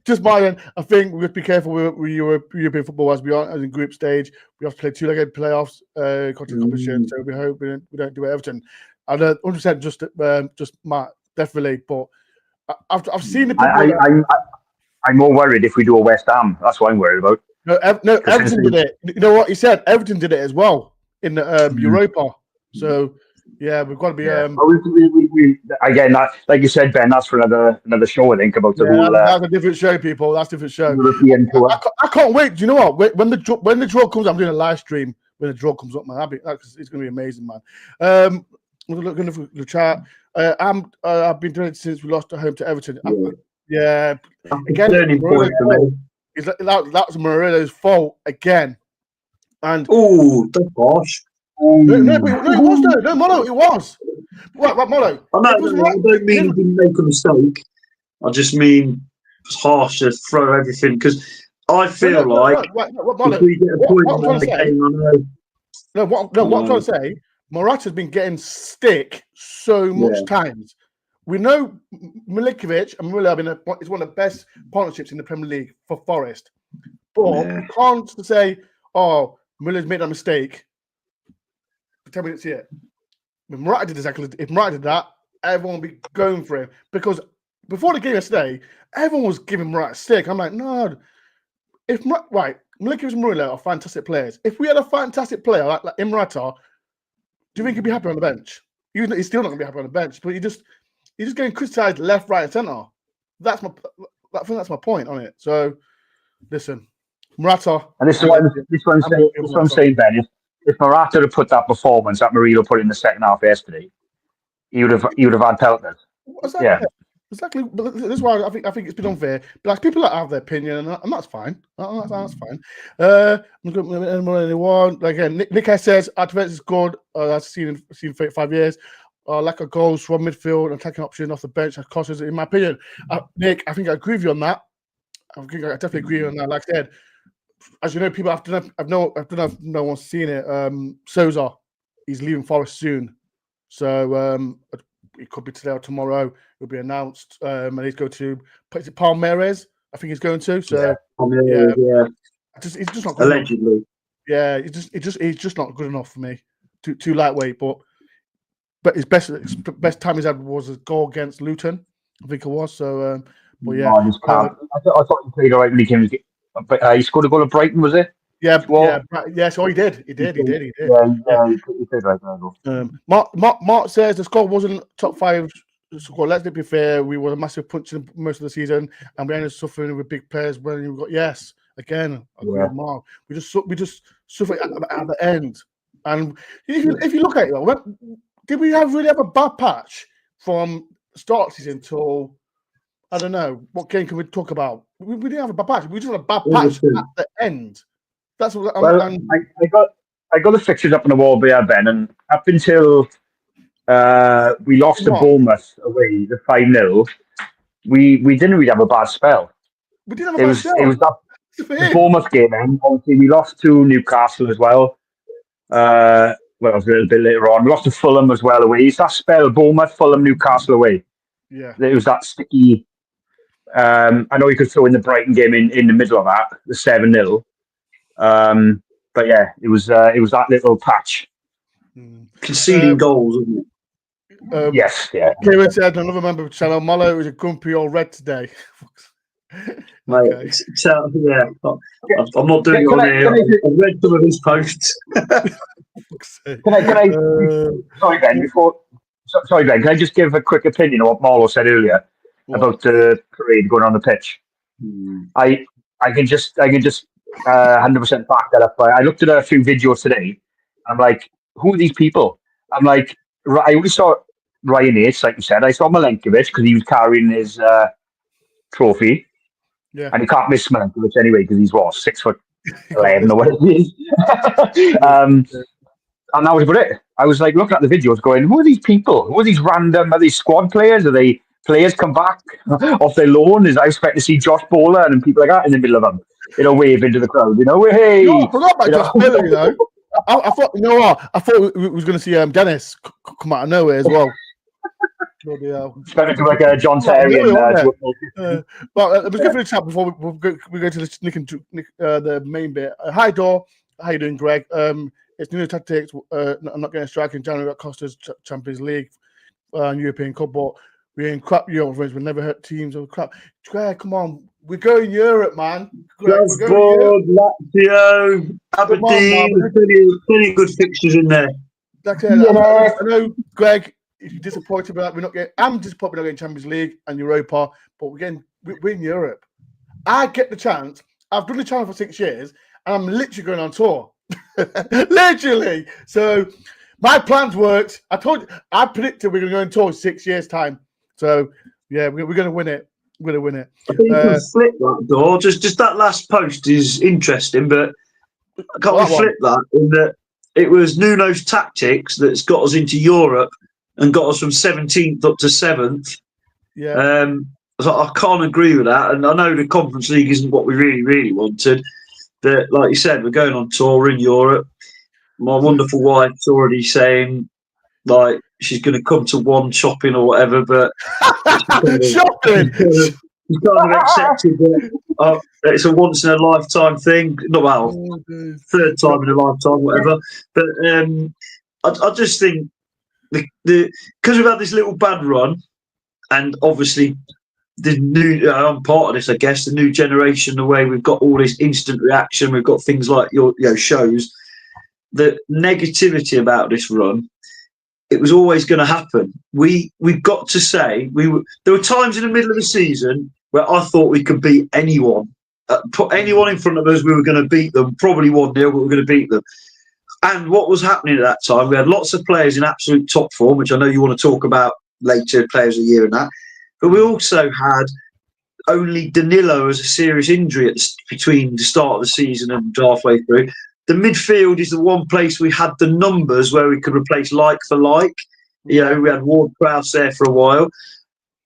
Just Martin, I think we have to be careful with European football as we are as in group stage. We have to play 2-legged playoffs, competition. So we hope we don't do Everton. And 100% just Matt, definitely. But I've seen the people. I'm more worried if we do a West Ham. That's what I'm worried about. No, Everton did it. You know what he said? Everton did it as well in the Europa. So yeah, we've got to be. We again, like you said, Ben. That's for another show. I think about the whole. That's a different show, people. That's a different show. European tour. I can't wait. Do you know what? When the draw comes, I'm doing a live stream when the draw comes up, man. It's going to be amazing, man. We're looking for the chat. I've been doing it since we lost at home to Everton. Yeah. Again, that was Murillo's fault again. And that's harsh. No, it was though. No, Molo, it was. What, Molo? I don't mean he didn't make a mistake. I just mean it's harsh to throw everything because I feel if we get a point in the game, what I'm trying to say, Morata's been getting stick so much times. We know Milinkovic and Murillo is one of the best partnerships in the Premier League for Forest. But we can't say, oh, Miller's made a mistake. Tell me to see it. If Morata did that, everyone would be going for him. Because before the game yesterday, everyone was giving Morata a stick. I'm like, no. Milik and Murillo are fantastic players. If we had a fantastic player like Morata, do you think he'd be happy on the bench? He's still not going to be happy on the bench, but he's just getting criticised left, right, and centre. I think that's my point on it. So, listen, Morata. And this is what I'm saying, Ben. If Morata had put that performance that Murillo put in the second half yesterday, he would have had pelters. Yeah. Exactly. But this is why I think it's been unfair. But like, people that have their opinion, and that's fine. That's fine. Anyone? Again, Nick S says our defense is good. That's seen for 5 years. Lack of goals from midfield and attacking option off the bench has cost us. In my opinion, Nick, I think I agree with you on that. I definitely agree on that. Like I said, as you know, people I don't know if no one's seen it. Sousa, he's leaving Forest soon, so it could be today or tomorrow. It'll be announced, and he's going to Palmeiras. I think he's going to. So he's just not good allegedly. Enough. Yeah, he's just not good enough for me. Too lightweight, but his best time he's had was a goal against Luton. I think it was. So, but yeah, I thought he played all right when he came. But he scored a goal at Brighton, was it? Yeah. So he did. He did. Yeah, he played right there. Mark says the score wasn't top 5 score. Let's be fair. We were a massive punch in most of the season, and we ended up suffering with big players. When we got Mark. We just suffered at the end. And if you look at it, did we really have a bad patch from start season till? I don't know. What game can we talk about? We didn't have a bad patch. We just had a bad patch at the end. That's what I got the fixtures up on the wall there, Ben, and up until we lost to Bournemouth away, the 5-0, we didn't really have a bad spell. We didn't have a bad spell. It was the Bournemouth game, and obviously we lost to Newcastle as well. It was a little bit later on. We lost to Fulham as well away. It's that spell, Bournemouth, Fulham, Newcastle away. Yeah. It was that sticky. I know you could throw in the Brighton game in the middle of that, the 7-0. But yeah, it was that little patch. Conceding goals, isn't it? Yes, yeah. Kieran said, another member of Channel Mollo is a grumpy old red today. Mate, okay. I'm not doing it on here. I've read some of his posts. Sorry, Ben. Sorry, Ben. Can I just give a quick opinion on what Marlo said earlier about the parade going on the pitch? I can just 100% back that up. I looked at a few videos today. I'm like, who are these people? I'm like, I only saw Ryan Yates, like you said. I saw Milenkovic because he was carrying his trophy. Yeah. And you can't miss Milenkovic anyway because he's 6'11" or whatever he is. And that was about it. I was like looking at the videos going, who are these people? Who are these random? Are they squad players? Are they players come back off their loan? I expect to see Josh Bowler and people like that in the middle of them, wave into the crowd, hey. I forgot about Josh Bowler, I thought, I thought we was going to see Dennis come out of nowhere as well. Expected to like a John Terry and well, let's go for the chat before we go to the main bit. Hi, Dore. How you doing, Greg? It's new tactics. I'm not getting a strike in January that cost us Champions League and European Cup, but we're in crap Europe. We never hurt teams or crap. Greg, come on. We're going Europe, man. Glasgow, Lazio, Aberdeen. Plenty good fixtures in there. Like I said, I know, Greg, if you're disappointed about that, I'm disappointed we're not getting Champions League and Europa, but we're in Europe. I get the chance. I've done the channel for 6 years, and I'm literally going on tour. Literally. So my plans worked. I predicted we're going to go on tour in 6 years' time. So yeah, we're going to win it. We're going to win it. I think you can flip that, Dore. Just that last post is interesting, but can't we flip that in that it was Nuno's tactics that's got us into Europe and got us from 17th up to 7th. Yeah. So I can't agree with that. And I know the Conference League isn't what we really, really wanted. But like you said, we're going on tour in Europe. My wonderful wife's already saying, like, she's going to come to one shopping or whatever. But shopping? You kind of accepted that it's a once in a lifetime thing. Not well, third time in a lifetime, whatever. But I just think because we've had this little bad run, and obviously the new I'm part of this, I guess, the new generation, the way we've got all this instant reaction, we've got things like your shows, the negativity about this run. It was always going to happen. We've got to say there were times in the middle of the season where I thought we could beat anyone. Put anyone in front of us, we were going to beat them. Probably 1-0, but we were going to beat them. And what was happening at that time, we had lots of players in absolute top form, which I know you want to talk about later, players of the year and that. But we also had only Danilo as a serious injury between the start of the season and halfway through. The midfield is the one place we had the numbers where we could replace like for like. We had Ward-Prowse there for a while.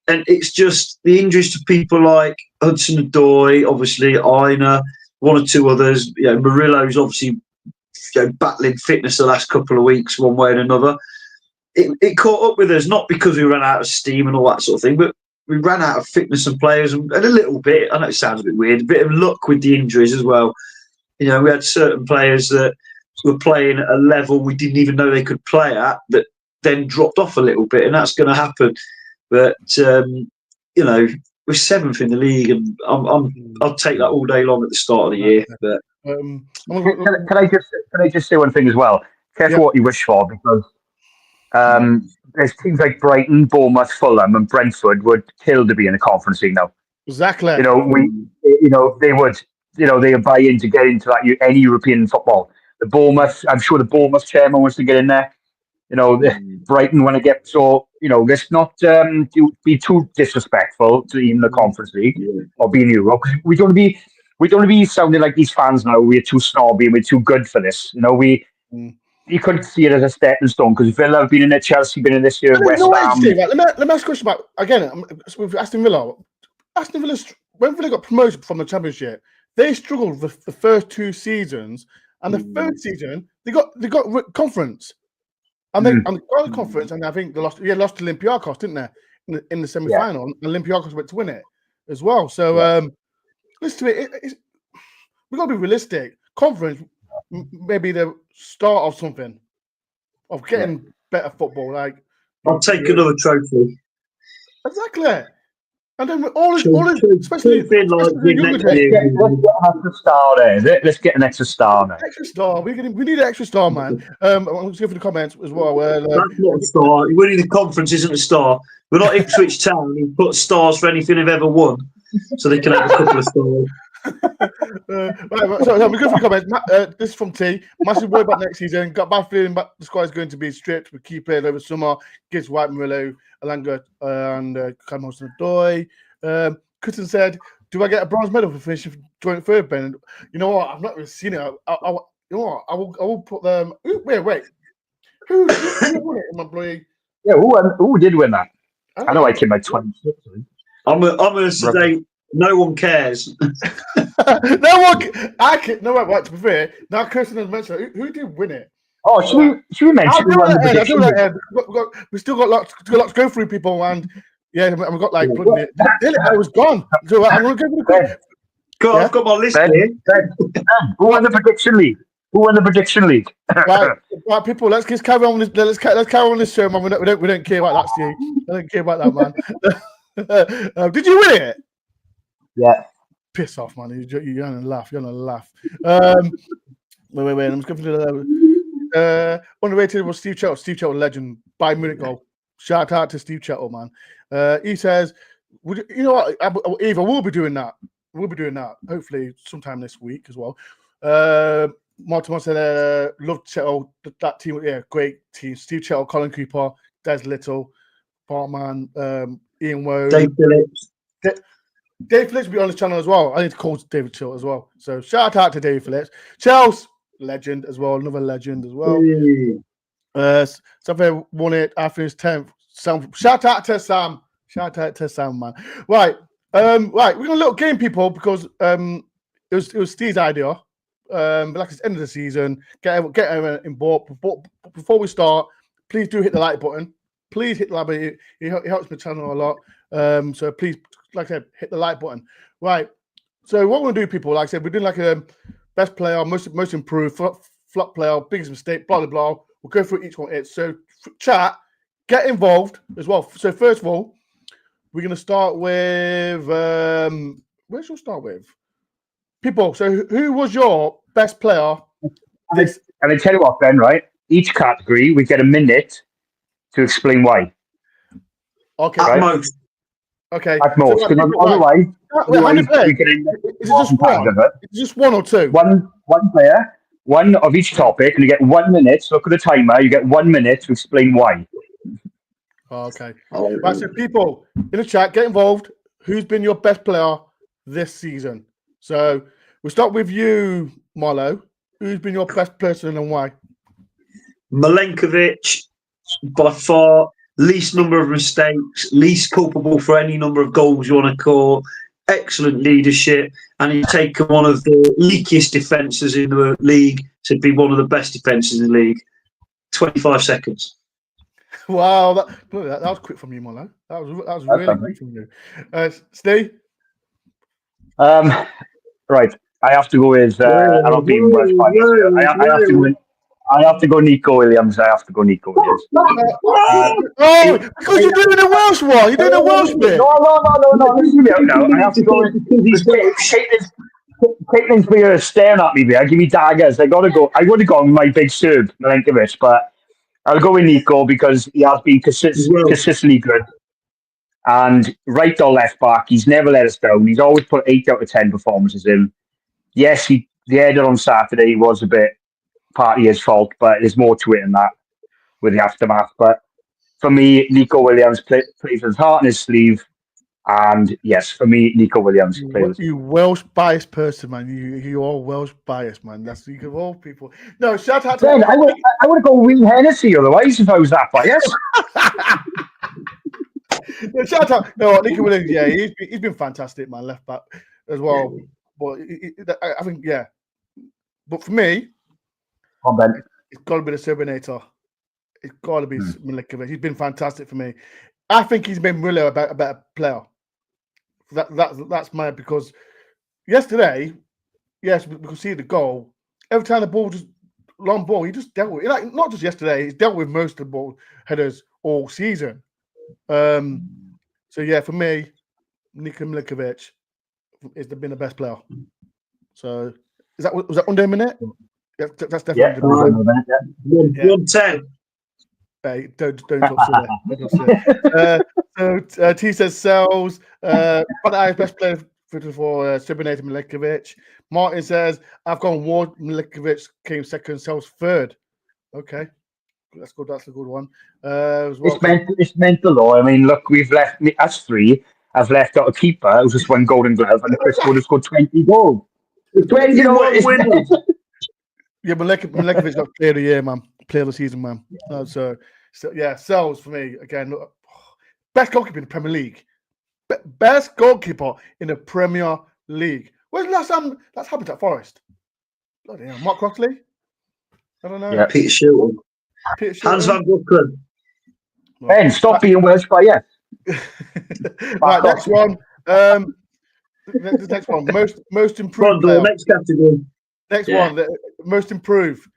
And it's just the injuries to people like Hudson-Odoi, obviously, Aina, one or two others. Murillo's obviously battling fitness the last couple of weeks, one way and another. It caught up with us, not because we ran out of steam and all that sort of thing, but we ran out of fitness and players and a little bit, I know it sounds a bit weird, a bit of luck with the injuries as well. We had certain players that were playing at a level we didn't even know they could play at that then dropped off a little bit, and that's going to happen. But, we're 7th in the league, and I'll take that all day long at the start of the year. But can I just say one thing as well? Careful what you wish for, because there's teams like Brighton, Bournemouth, Fulham, and Brentford would kill to be in the Conference League now. Exactly. They would. They buy in to get into that any European football. I'm sure the Bournemouth chairman wants to get in there. Brighton want to get, so let's not be too disrespectful to even the Conference League or be in Europe. We don't want to be sounding like these fans now. We're too snobby and we're too good for this. You couldn't see it as a stepping stone, because Villa have been in it, Chelsea been in this year, West Ham. Let me ask a question about, again, with Aston Villa. Aston Villa, when Villa got promoted from the Championship, they struggled with the first 2 seasons, and the third season they got conference, and they got the conference, and I think they lost to Olympiacos, didn't they, in the semi-final? And Olympiacos went to win it as well. So listen to it. We've got to be realistic. Conference, maybe the start of something, of getting better football. Like, I'll take another trophy. Exactly. And then especially let's get an extra star now. Extra star. We need an extra star, man. I'm just going for the comments as well. That's not a star. Winning the conference isn't a star. We're not Ipswich Town who put stars for anything they've ever won, so they can have a couple of stars. So we go for the comments. This is from T. Massive worry about next season. Got bad feeling, but the squad is going to be stripped with key players over summer. Gibbs, White, Murillo, Alanga, and Hudson-Odoi. Kutten said, "Do I get a bronze medal for finishing joint third, Ben?" You know what? I've not really seen it. You know what? I will put them. Wait. Who won it in my bloody? Yeah, who did win that? I know I came like 26. I'm gonna say no one cares. No one. No one. Right, to be fair, now Kirsten has mentioned who did win it. Oh, should we mention who won the prediction? We still got lots to go through, people, and we've got like I was gone. So I'm gonna go for the quick. I've got my list here. Who won the prediction league? Right, people. Let's carry on with this. Let's carry on this show, man. We don't care about that, Steve. I don't care about that, man. Did you win it? Yeah. Piss off, man. You're gonna laugh. Wait. I'm just going to on the way to Steve Chettle. Steve Chettle, legend, by minute goal. Shout out to Steve Chettle, man. He says, you know what, Eva, we'll be doing that. Hopefully sometime this week as well. Martin said, love Chettle, that team, great team. Steve Chettle, Colin Cooper, Des Little, Bartman, Ian Woe. Dave Phillips. Dave Phillips will be on this channel as well. I need to call David Chill as well. So shout out to Dave Phillips. Chelsea, legend as well. Another legend as well. Something won it after his 10th. Shout out to Sam. Man. Right. We're going to little game, people, because it was Steve's idea. But like it's end of the season, get everyone in board. Before we start, please do hit the like button. Please hit the like button. It helps my channel a lot. So please like I said, hit the like button. Right. So what we're gonna do, people, like I said, we're doing like a best player, most improved, flop player, biggest mistake, blah blah blah. We'll go through each one. So chat, get involved as well. So first of all, we're gonna start with where should we start with? People. So who was your best player? And I tell you what, Ben, right? Each category, we get a minute to explain why. Okay. At Right? most. Okay. At most. So, Otherwise, we get is it just one? Is it just one or two? One player, one of each topic, and you get 1 minute. Look at the timer. You get 1 minute to explain why. Oh, okay. Right. So people in the chat, get involved. Who's been your best player this season? So we'll start with you, Marlo. Who's been your best person and why? Milenkovic, by far, least number of mistakes, least culpable for any number of goals you want to call. Excellent leadership, and he's taken one of the leakiest defences in the league to be one of the best defences in the league. 25 seconds. Wow, that was quick from you, Marlo. That was really quick from you. Steve? Right. I have to go with. I'm not being Welsh biased. I have to go Nico Williams. Oh, because you're doing a Welsh one. You're doing a Welsh bit. No. Listen to me out now. I have to go with Caitlin's beer staring at me there. Give me daggers. I gotta go. I would have gone with my big Serb, Milenkovic, but I'll go with Nico because he has been consistently good. And right or left back, he's never let us down. He's always put 8 out of 10 performances in. Yes, the header on Saturday was a bit partly his fault, but there's more to it than that with the aftermath. But for me, Nico Williams plays with his heart in his sleeve. And yes, for me, Nico Williams. You Welsh biased person, man. You are Welsh biased, man. That's you of all people. No, shout out to Ben, I would go Will Hennessy otherwise if I was that biased. No, shout out. No, Nico Williams. Yeah, he's been fantastic, man. Left back as well. But I think But for me, it's got to be the Serbinator. It's got to be Milenkovic. He's been fantastic for me. I think he's been really a better player. That's my because yesterday, yes, we could see the goal. Every time the ball just long ball, he just dealt with it. Like not just yesterday, he's dealt with most of the ball headers all season. So yeah, for me, Niko Milenkovic has been the best player. So was that under a minute? Yeah, that's definitely 110. Hey, don't talk to So T says Sells. Best player for Serbinator Milenkovic. Martin says I've gone Ward. Milenkovic came second. Sells third. Okay, that's good. That's a good one. As well. It's mental though. I mean, look, we've left us three. I've left out a keeper who's just won Golden Glove, and Chris Wood has scored 20 goals. 20, you know what? Yeah, Milenkovic got player of the year, man. Player of the season, man. So yeah, Sells for me again. Best goalkeeper in the Premier League. Best goalkeeper in the Premier League. When's the last time that's happened at Forest? Bloody hell. Mark Crossley? I don't know. Yeah, Peter Shilton. Hans van Broecklyn. Ben, stop being Welsh biased. Right, next one. The next one. Most improved. Next category. Next one. The most improved.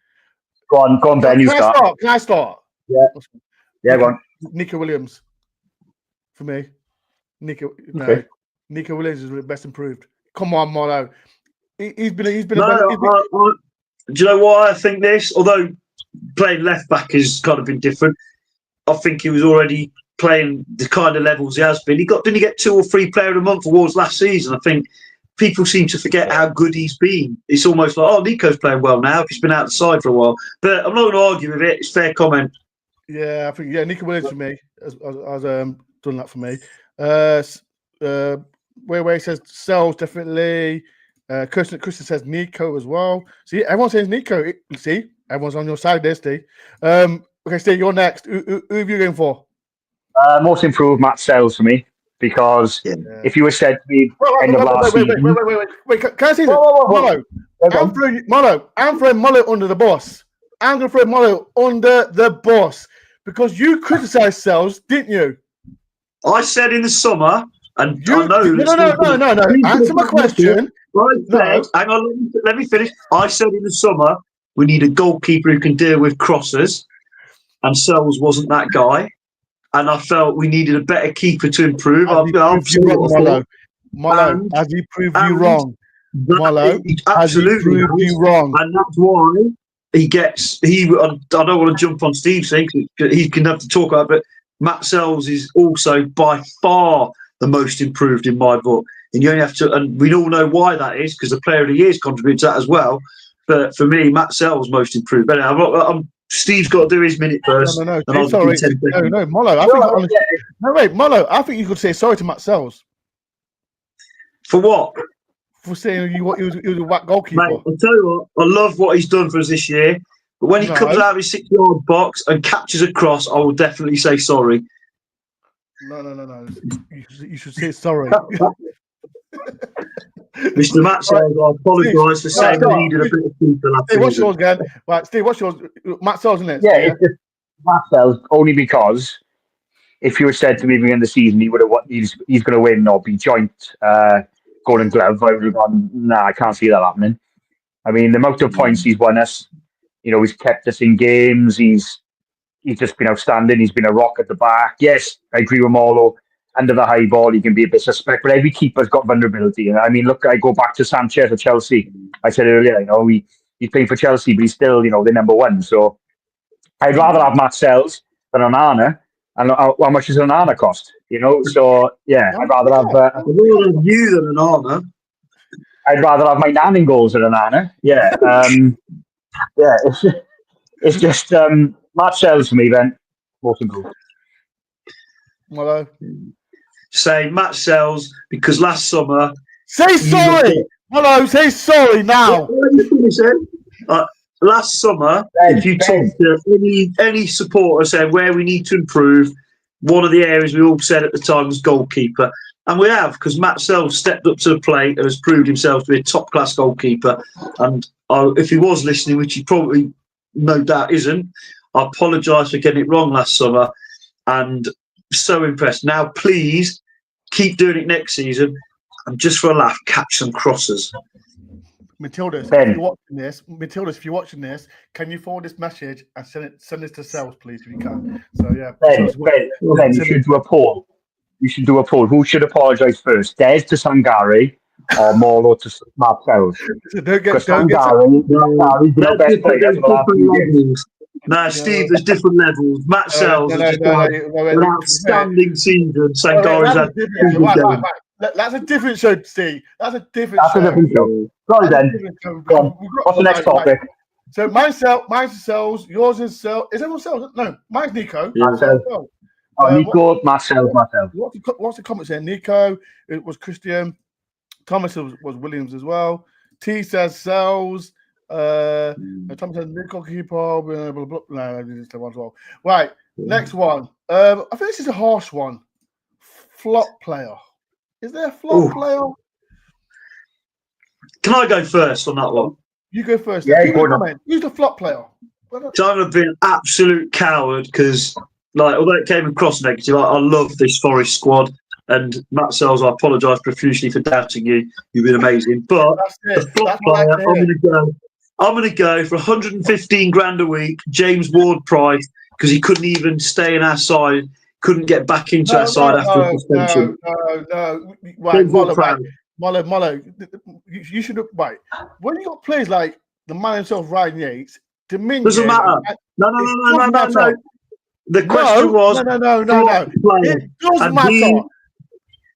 Go on, Ben. You start. Can I start? Yeah, go on. Nico Williams. For me. Nico Williams is the best improved. Come on, Mono. He's been do you know why I think this? Although playing left back has kind of been different, I think he was already playing the kind of levels he has been. Didn't he get 2 or 3 player of the month awards last season? I think people seem to forget how good he's been. It's almost like, Nico's playing well now. He's been out the side for a while. But I'm not going to argue with it. It's a fair comment. Yeah, I think Nico Williams for me has done that for me. Where he says Sells definitely. Christian says Nico as well. See, everyone says Nico. See, everyone's on your side there, Steve. Okay, Steve, you're next. Who have you going for? Most improved, Matt Sells for me. Because if you were said to me end of last season... Wait, can I say this? Mono, I'm throwing Mullet under the bus. I'm going to throw Mullet under the bus. Because you criticised Sells, didn't you? I said in the summer, And I know. No. Answer my question. Hang on, let me finish. I said in the summer we need a goalkeeper who can deal with crosses, and Sells wasn't that guy. And I felt we needed a better keeper to improve. Has he proved you wrong? Molo, absolutely proved you wrong. And that's why I don't want to jump on Steve's thing, he can have to talk about it, but Matt Sells is also by far the most improved in my book. And you only have to, and we all know why that is, because the player of the year's contributed to that as well. But for me, Matt Sells most improved. But Steve's got to do his minute first. No, sorry. No, Molo. Molo, I think you could say sorry to Matt Sells. For what? For saying he was a whack goalkeeper. Mate, I'll tell you what, I love what he's done for us this year. But when he comes out of his 6-yard box and catches a cross, I will definitely say sorry. No. You should say sorry. Mr. Matt Sells, I apologise for saying we needed a bit of keeper last season. What's yours again? Right, Steve, what's yours? Matt Sells, isn't it? Yeah, it's just Matt Sells, only because if you had said to me beginning of the season he's going to win or be joint Golden Glove, I would have gone, nah, I can't see that happening. I mean, the amount of points he's won us, he's kept us in games, he's just been outstanding, he's been a rock at the back. Yes, I agree with Molo. Under the high ball, he can be a bit suspect, but every keeper's got vulnerability. And I mean, look, I go back to Sanchez at Chelsea. I said earlier, he's playing for Chelsea, but he's still, the number one. So I'd rather have Matt Sells than Onana. And how much does Onana cost? So yeah, I'd rather have you than Onana. I'd rather have my nan in goals than Onana. Yeah, yeah. It's just Matt Sells for me, then. Most improved. Molo. Say Matt Sells because last summer. Say sorry, Molo. Say sorry now. Last summer, if you talk to any supporter saying where we need to improve, one of the areas we all said at the time was goalkeeper, and we have, because Matt Sells stepped up to the plate and has proved himself to be a top class goalkeeper. And if he was listening, which he probably no doubt isn't, I apologise for getting it wrong last summer, and so impressed. Now, please keep doing it next season, and just for a laugh, catch some crosses. Matildas, if you're watching this, can you forward this message and send this to Sells, please, if you can? So yeah, Ben, you should do a poll. Who should apologise first? Des to Sangari or Molo to Matt Sells? Because Sangari's the best player. No, Steve, there's different levels. Matt Sells has just had an outstanding season. Sangari's had right. That's a different show, Steve. That's a different show. Sorry, then. What's the next topic? So mine's Sells, yours is Sells. Is everyone Sells? No, mine's Nico. Yeah. Nico, Matt Sells. What's the comment saying? Nico, it was Christian. Thomas was Williams as well. T says Sells. Thomas says Nico keeper. Blah, blah, blah. No, this is the one as well. Right, next one. I think this is a harsh one. Flop player. Is there a flop player? Can I go first on that one? You go first. Yeah, who's the flop player? So I've been an absolute coward because, although it came across negative, I love this Forest squad. And Matt Sells, I apologise profusely for doubting you. You've been amazing. But the flop player, I'm going to go for 115 grand a week, James Ward-Prowse, because he couldn't even stay in our side. Couldn't get back into our side after the suspension. No. Right, Molo, you should have. Right, when you got players like the man himself, Ryan Yates, Dominguez. Doesn't matter. No. The question was. No. It does matter.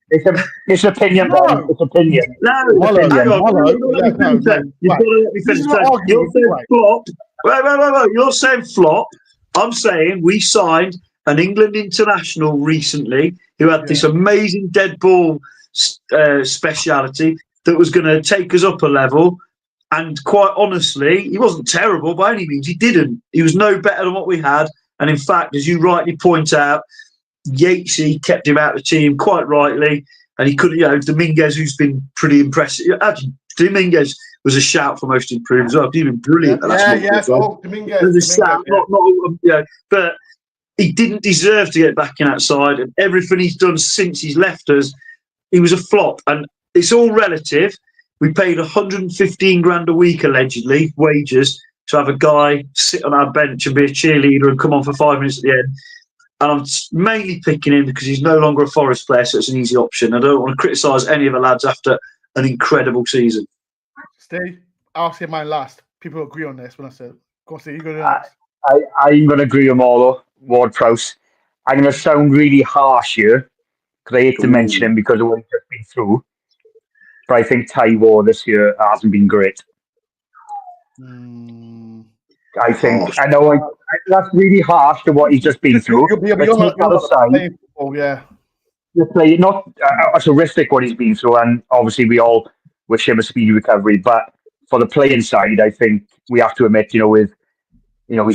It's opinion. No. It's opinion. No. You've got to let me finish. You're saying flop. Wait. You're saying flop. I'm saying we signed an England international recently who had this amazing dead ball speciality that was going to take us up a level. And quite honestly, he wasn't terrible by any means. He didn't. He was no better than what we had. And in fact, as you rightly point out, Yatesy kept him out of the team quite rightly. And he could, Dominguez, who's been pretty impressive. Actually, Dominguez was a shout for most improved as well. He's been brilliant. Dominguez. There's a shout, but he didn't deserve to get back in outside, and everything he's done since he's left us he was a flop, and it's all relative. We paid 115 grand a week allegedly wages to have a guy sit on our bench and be a cheerleader and come on for 5 minutes at the end. And I'm mainly picking him because he's no longer a Forest player, so it's an easy option. I don't want to criticise any of the lads after an incredible season. Steve, I'll say mine last. People agree on this when I said, go on, Steve, you go next. I'm going to agree with Marlo, Ward-Prowse. I'm going to sound really harsh here because I hate to mention him because of what he's just been through. But I think Taiwo this year hasn't been great. I think I know that's really harsh to what he's just been through. Yeah. Not it's horrific what he's been through, and obviously we all wish him a speedy recovery. But for the playing side, I think we have to admit, he's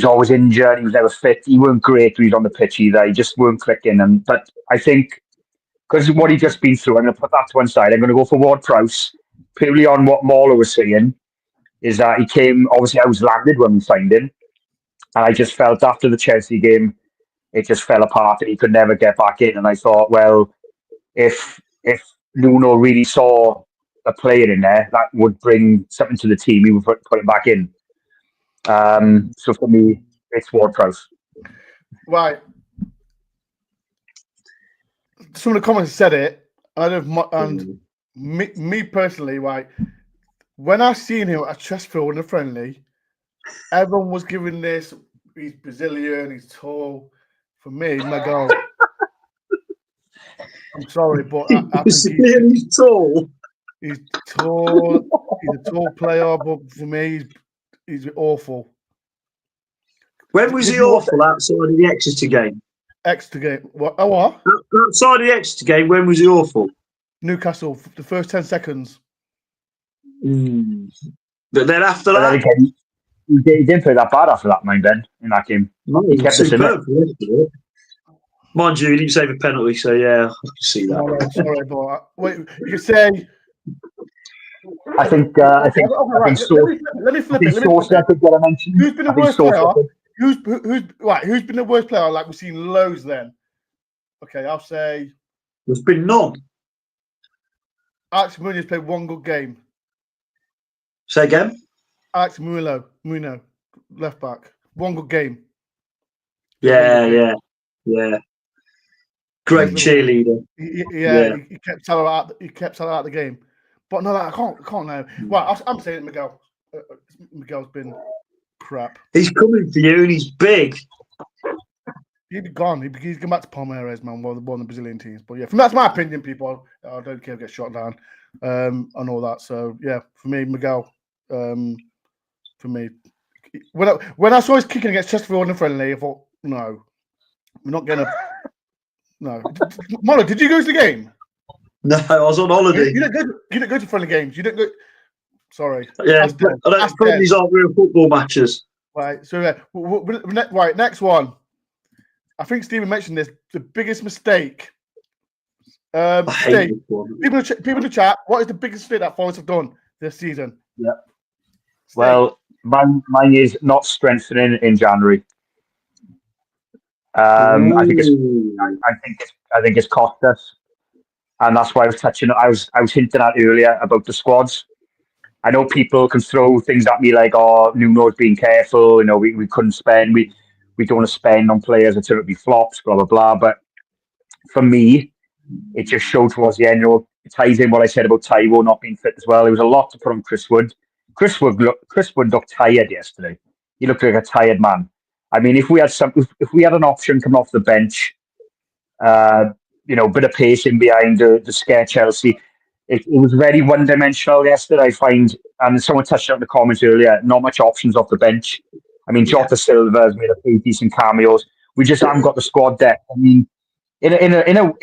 always injured. He was never fit. He weren't great when he was on the pitch either. He just weren't clicking. But I think because of what he's just been through, I'm going to put that to one side. I'm going to go for Ward-Prowse, purely on what Marlo was saying. Is that he came, obviously I was landed when we signed him, and I just felt after the Chelsea game, it just fell apart and he could never get back in. And I thought, well, if Nuno really saw a player in there that would bring something to the team, he would put him back in. So for me, it's Ward-Prowse. Right. Some of the comments said it, and me personally, right. When I seen him at Chesterfield in the friendly, everyone was giving this. He's Brazilian. He's tall. For me, Miguel. I'm sorry, but I think he's tall. He's tall. He's a tall player, but for me, he's awful. When was he awful outside of the Exeter game? Exeter game. What? Oh, what? Outside of the Exeter game, when was he awful? Newcastle. The first 10 seconds. But then after that, he didn't play that bad after that, mind Ben, in that game. No, he kept us in it. Mind you, he didn't save a penalty, so yeah, I can see that. No, sorry, but wait, you can say. I think. Let me flip it. Who's been the worst player? Who's been the worst player? Like we've seen loads. Then, okay, I'll say. There's been none. Alex Munoz played one good game. Say again. Alex Muno, left back, one good game. Yeah. Great cheerleader. He kept Salah out. He kept Salah out of the game. But no, I can't now. Well, I'm saying it, Miguel. Miguel's been crap. He's coming for you, and he's big. He'd be gone. He's going back to Palmeiras, man. One of the Brazilian teams. But yeah, that's my opinion, people. I don't care if get shot down, and all that. So yeah, for me, Miguel. For me, when I saw his kicking against Chesterfield in the friendly, I thought, no, we're not gonna. No, Mono, did you go to the game? No, I was on holiday. You didn't go to friendly games. You didn't go. Sorry. Yeah, friendlies aren't real football matches. Right. So right. Next one. I think Stephen mentioned this. The biggest mistake. People in the chat. What is the biggest mistake that Forest have done this season? Yeah. Well, mine is not strengthening in January. I think it's cost us, and that's why I was touching. I was hinting at earlier about the squads. I know people can throw things at me like, "Oh, Nuno's being careful." We couldn't spend. We don't want to spend on players until it be flops. Blah blah blah. But for me, it just showed towards the end. It ties in what I said about Taiwo not being fit as well. There was a lot to put on Chris Wood. Chris Wood looked tired yesterday. He looked like a tired man. I mean, if we had an option coming off the bench, bit of pace in behind to scare Chelsea. It was very one-dimensional yesterday, I find. And someone touched on the comments earlier, not much options off the bench. I mean, Jota Silva has made a few decent cameos. We just haven't got the squad depth. I mean, in a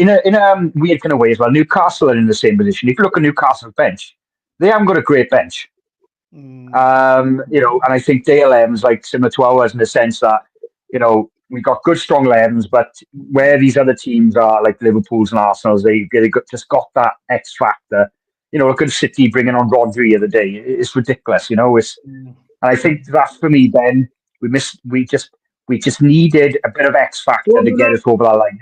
weird kind of way as well, Newcastle are in the same position. If you look at Newcastle's bench, they haven't got a great bench. And I think their 11's like similar to ours in the sense that, we got good, strong 11s, but where these other teams are, like Liverpool's and Arsenal's, they just got that X factor. Look at City bringing on Rodri the other day. It's ridiculous, and I think that for me, Ben, we just needed a bit of X factor to get us over that line.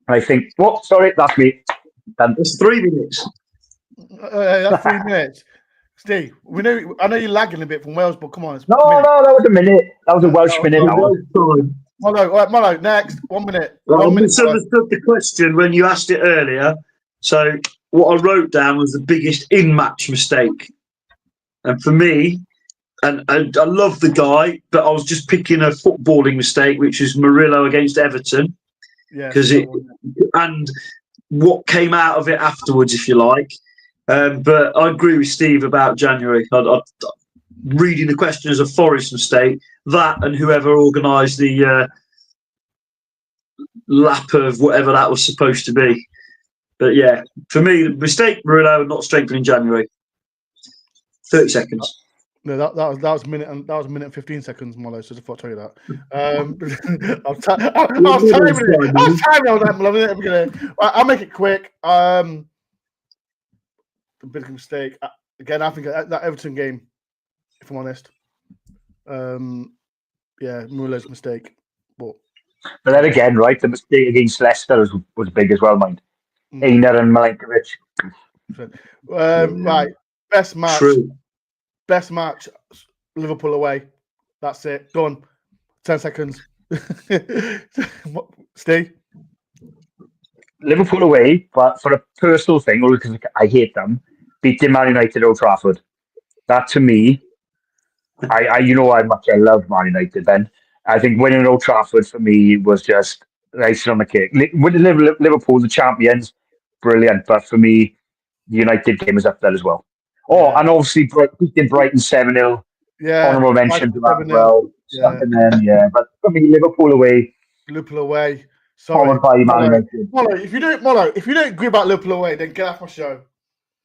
And I think, sorry, that's me. It's 3 minutes. That's 3 minutes. Steve, I know you're lagging a bit from Wales, but come on. No, that was a minute. That was a Welsh minute. Molo, next. 1 minute. Well, I misunderstood the question when you asked it earlier. So what I wrote down was the biggest in-match mistake. And for me, and I love the guy, but I was just picking a footballing mistake, which was Murillo against Everton. Yeah. And what came out of it afterwards, if you like. But I agree with Steve about January. Reading the question as a Forest mistake, that and whoever organised the lap of whatever that was supposed to be. But yeah, for me, the mistake, Murillo, not strengthening January. 30 seconds. No, that was a minute and 15 seconds, Molo. So just thought I'd tell you that. I was timing on that. I'll make it quick. The big mistake again. I think that Everton game, if I'm honest. Yeah, Murillo's mistake, but then again, right, the mistake against Leicester was big as well, mind. Einer and Milinkovic. Right, best match. True. Best match, Liverpool away. That's it. Done. 10 seconds. Steve? Liverpool away, but for a personal thing, or because I hate them, beating Man United at Old Trafford. That to me, I how much I love Man United then. I think winning at Old Trafford for me was just icing on the cake. Winning Liverpool, the champions, brilliant. But for me, the United game is up there as well. Oh, and obviously beating Brighton 7-0. Yeah. Honourable mention to that as well. Yeah. And then, but for me, Liverpool away. Sorry. Followed by Man United. Molo, if you don't agree about Liverpool away, then get off my show.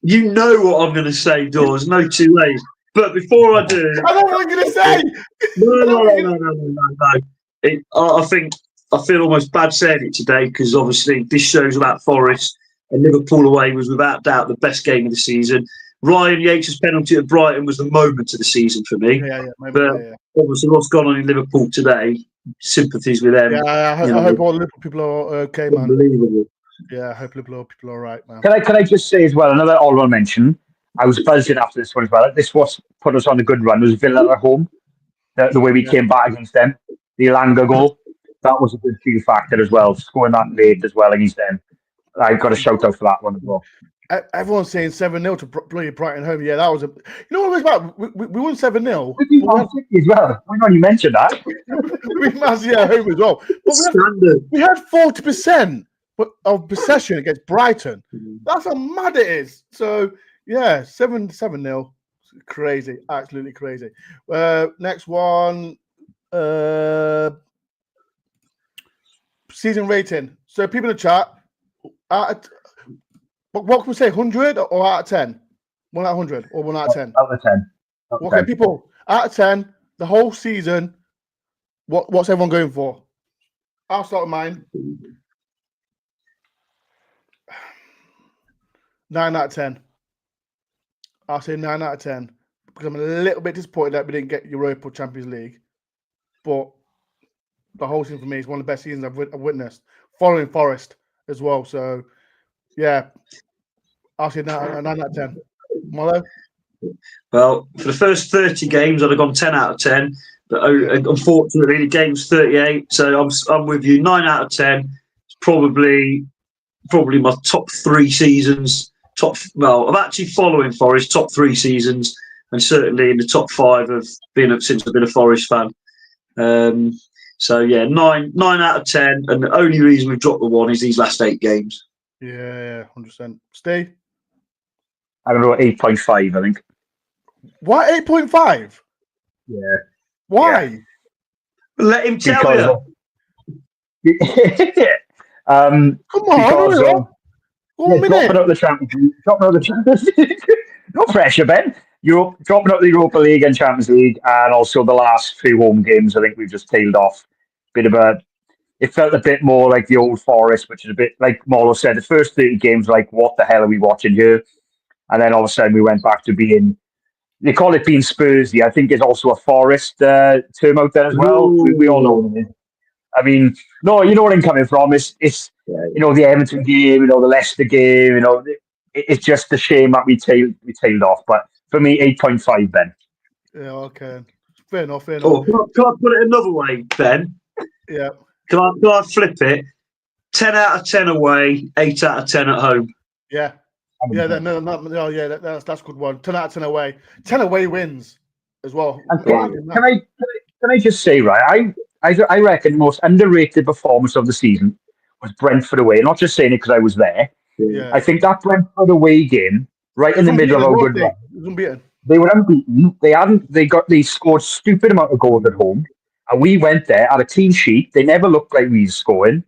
You know what I'm going to say, Dawes. No two ways. But before I do... I know what I'm going to say! No. I feel almost bad saying it today because obviously this show's about Forest and Liverpool away was without doubt the best game of the season. Ryan Yates' penalty at Brighton was the moment of the season for me. Obviously what's gone on in Liverpool today, sympathies with them. Yeah, I hope all the Liverpool people are okay, man. Unbelievable. Yeah, I hope Liverpool people are all right, man. Can I just say as well, another honourable mention, I was buzzing after this one as well. This was put us on a good run. It was Villa at home. The way we came back against them. The Elanga goal. That was a good few factor as well. Scoring that late as well against them. I got a shout out for that one as well. Everyone's saying 7-0 to bloody Brighton home. Yeah, that was a. You know what it was about? We won 7-0. We beat Man City as well. Why not you mention that? We beat Man City at home as well. But we had 40% of possession against Brighton. That's how mad it is. So yeah, 7-0. Crazy, absolutely crazy. Next one. Season rating. So people in the chat. What can we say? 100 or out of 10? 1 out of 100 or 1 out of 10? Out of 10. Okay, people, out of 10, the whole season, what's everyone going for? I'll start with mine. 9 out of 10. I'll say 9 out of 10 because I'm a little bit disappointed that we didn't get Europa Champions League. But the whole season for me is one of the best seasons I've witnessed, following Forest as well. So, yeah, I'll say 9 out of 10. Molo? Well, for the first 30 games, I'd have gone 10 out of 10. But unfortunately, the game's 38. So I'm with you. 9 out of 10. It's probably my top 3 seasons. I'm actually following Forest top 3 seasons, and certainly in the top 5 of since I've been a Forest fan. So yeah, 9 out of 10, and the only reason we've dropped the 1 is these last 8 games. Yeah, 100%. Steve? I don't know, 8.5, I think. What, 8.5? Yeah. Why? Yeah. Let him tell you. Come on, dropping out the Champions League. No pressure, Ben. You're dropping out the Europa League and Champions League, and also the last 3 home games. I think we've just tailed off. It felt a bit more like the old Forest, which is a bit like Molo said. The first 30 games, like, what the hell are we watching here? And then all of a sudden we went back to being. They call it being Spursy. I think it's also a Forest term out there as well. We all know what it is. I mean, no, you know what I'm coming from. It's you know, the Everton game, you know, the Leicester game, you know, it's just a shame that we tailed off. But for me, 8.5, Ben. Yeah, okay. Fair enough, fair enough. Oh, can I put it another way, Ben? Yeah. Can I flip it? 10 out of 10 away, 8 out of 10 at home. Yeah. Yeah, that's a good one. 10 out of 10 away. 10 away wins as well. Can I just say, right? I reckon the most underrated performance of the season was Brentford away. Not just saying it because I was there. Yeah. I think that Brentford away game, right in the middle of a good run. They were unbeaten. They scored stupid amount of goals at home. And we went there, had a clean sheet. They never looked like we were scoring.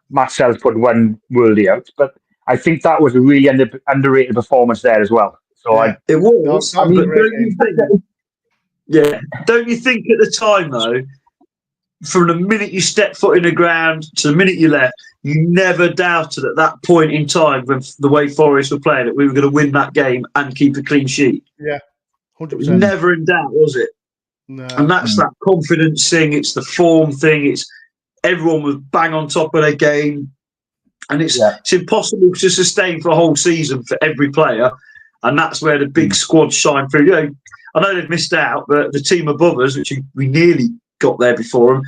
Matt Sells put one worldie out. But I think that was a really underrated performance there as well. So yeah. It was. Don't you think at the time, though, from the minute you stepped foot in the ground to the minute you left, you never doubted at that point in time, when the way Forest were playing it, we were going to win that game and keep a clean sheet? Yeah, 100%. It was never in doubt, was it? No. And that's that confidence thing. It's the form thing. It's everyone was bang on top of their game. And it's impossible to sustain for a whole season for every player. And that's where the big squads shine through. You know, I know they've missed out, but the team above us, which we nearly got there before them,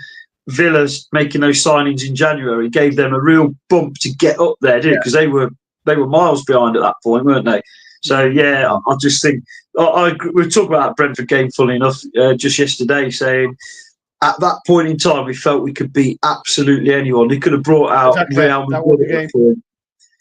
Villa's making those signings in January gave them a real bump to get up there, didn't it? Because they were miles behind at that point, weren't they? So I just think we were talking about that Brentford game, funnily enough, just yesterday, saying at that point in time we felt we could beat absolutely anyone. They could have brought out Real Madrid.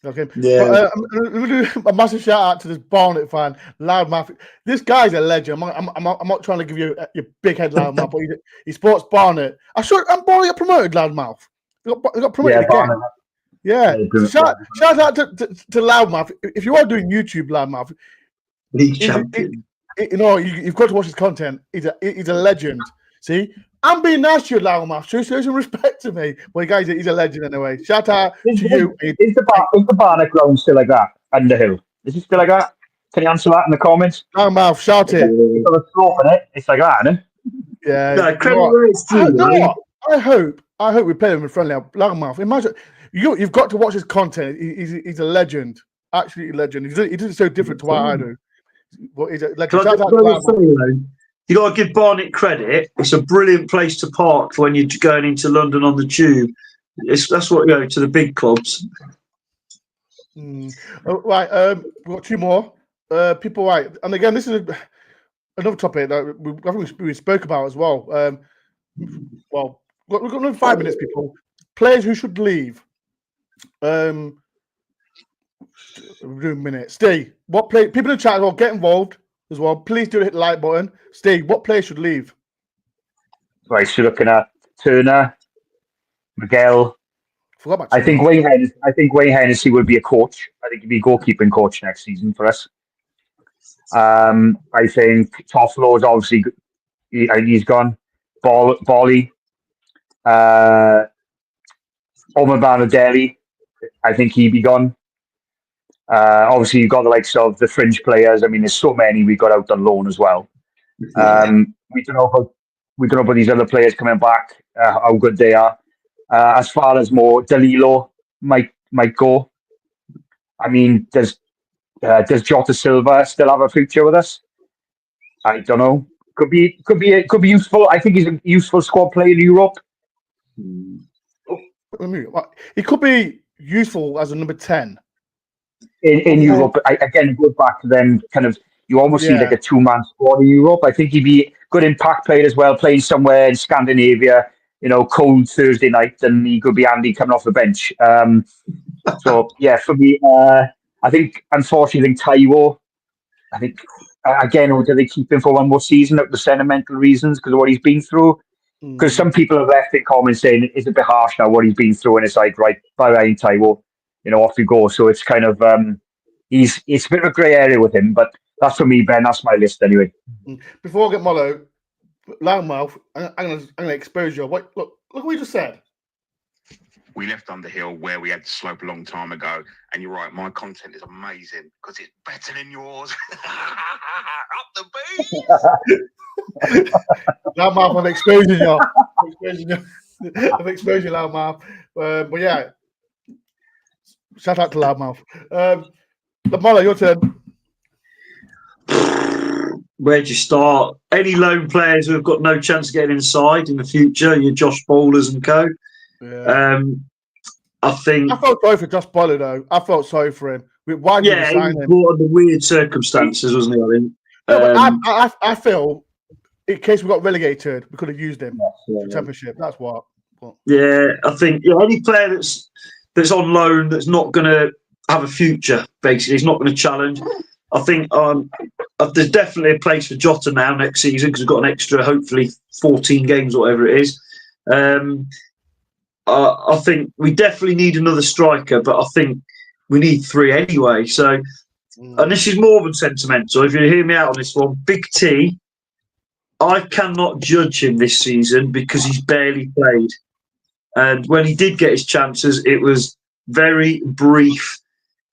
Okay. Yeah. But, a massive shout out to this Barnet fan, Loudmouth. This guy's a legend. I'm not trying to give you your big head Loudmouth, but he sports Barnet. I'm Barnet got promoted, Loudmouth. He got promoted again. Barnet. Yeah. Shout out to Loudmouth. If you are doing YouTube, Loudmouth, league champion. You know, you've got to watch his content. He's a legend. See? I'm being nice to you, Loudmouth. Show some respect to me. Well, guys, he's a legend anyway. Shout out to you. Is the Barnet ground still like that? Underhill? Is it still like that? Can you answer that in the comments? Loudmouth, shout it. It's got a slope in it. It's like that, isn't it? Yeah. I hope we play him in friendly. Loudmouth. Imagine you've got to watch his content. He's a legend. Absolutely legend. He does it so different to what I do. But he's a legend. Shout out to Loudmouth. You got to give Barnet credit. It's a brilliant place to park when you're going into London on the tube. That's what you go to the big clubs. Right, we've got two more people. Right, and again, this is another topic that we spoke about as well. Well, we've got another 5 minutes. People, players who should leave. We're doing minutes. Steve, what play? People in the chat will get involved as well. Please do hit the like button. Steve, what player should leave? Right, so looking at Turner, Miguel. I think Wayne Hennessy will be a coach. I think he'll be a goalkeeping coach next season for us. I think Toffolo is obviously he's gone. Bolly, Omar Banadelli, I think he'd be gone. Obviously, you've got the likes of the fringe players. I mean, there's so many we got out on loan as well. We don't know about these other players coming back, how good they are. As far as more Dalilo might go. I mean, does Jota Silva still have a future with us? I don't know. Could be useful. I think he's a useful squad player in Europe. He could be useful as a number 10. In Europe, again, go back to them kind of, you almost see like a two-man squad in Europe. I think he'd be a good impact player as well, playing somewhere in Scandinavia, you know, cold Thursday night, and he could be handy coming off the bench. So, yeah, for me, I think, unfortunately, Taiwo, I think, again, or do they keep him for one more season out of the sentimental reasons because of what he's been through? Because some people have left in comments saying it's a bit harsh now what he's been through, and it's like, right, bye-bye, Taiwo. You know, off you go. So it's kind of it's a bit of a grey area with him, but that's for me, Ben. That's my list anyway. Before I get Mollo, Loudmouth, I'm gonna expose you. Look what we just said. We left Underhill where we had to slope a long time ago, and you're right. My content is amazing because it's better than yours. Up the beat. Loudmouth, I'm exposing you. I've exposed you, Loudmouth. But yeah, shout out to Loudmouth. Molo, your turn. Where'd you start? Any loan players who have got no chance of getting inside in the future? Your Josh Bowlers and co. Yeah. I think. I felt sorry for Josh Bowler though. I felt sorry for him. Why did Yeah, he he sign was him? brought under weird circumstances, wasn't he? I think. No, but I feel in case we got relegated, we could have used him for championship. That's what. But. Yeah, I think any player that's on loan that's not going to have a future, basically, he's not going to challenge. I think there's definitely a place for Jota now next season because we've got an extra, hopefully, 14 games or whatever it is. I think we definitely need another striker, but I think we need 3 anyway. So, and this is more than sentimental. If you hear me out on this one, Big T, I cannot judge him this season because he's barely played. And when he did get his chances, it was very brief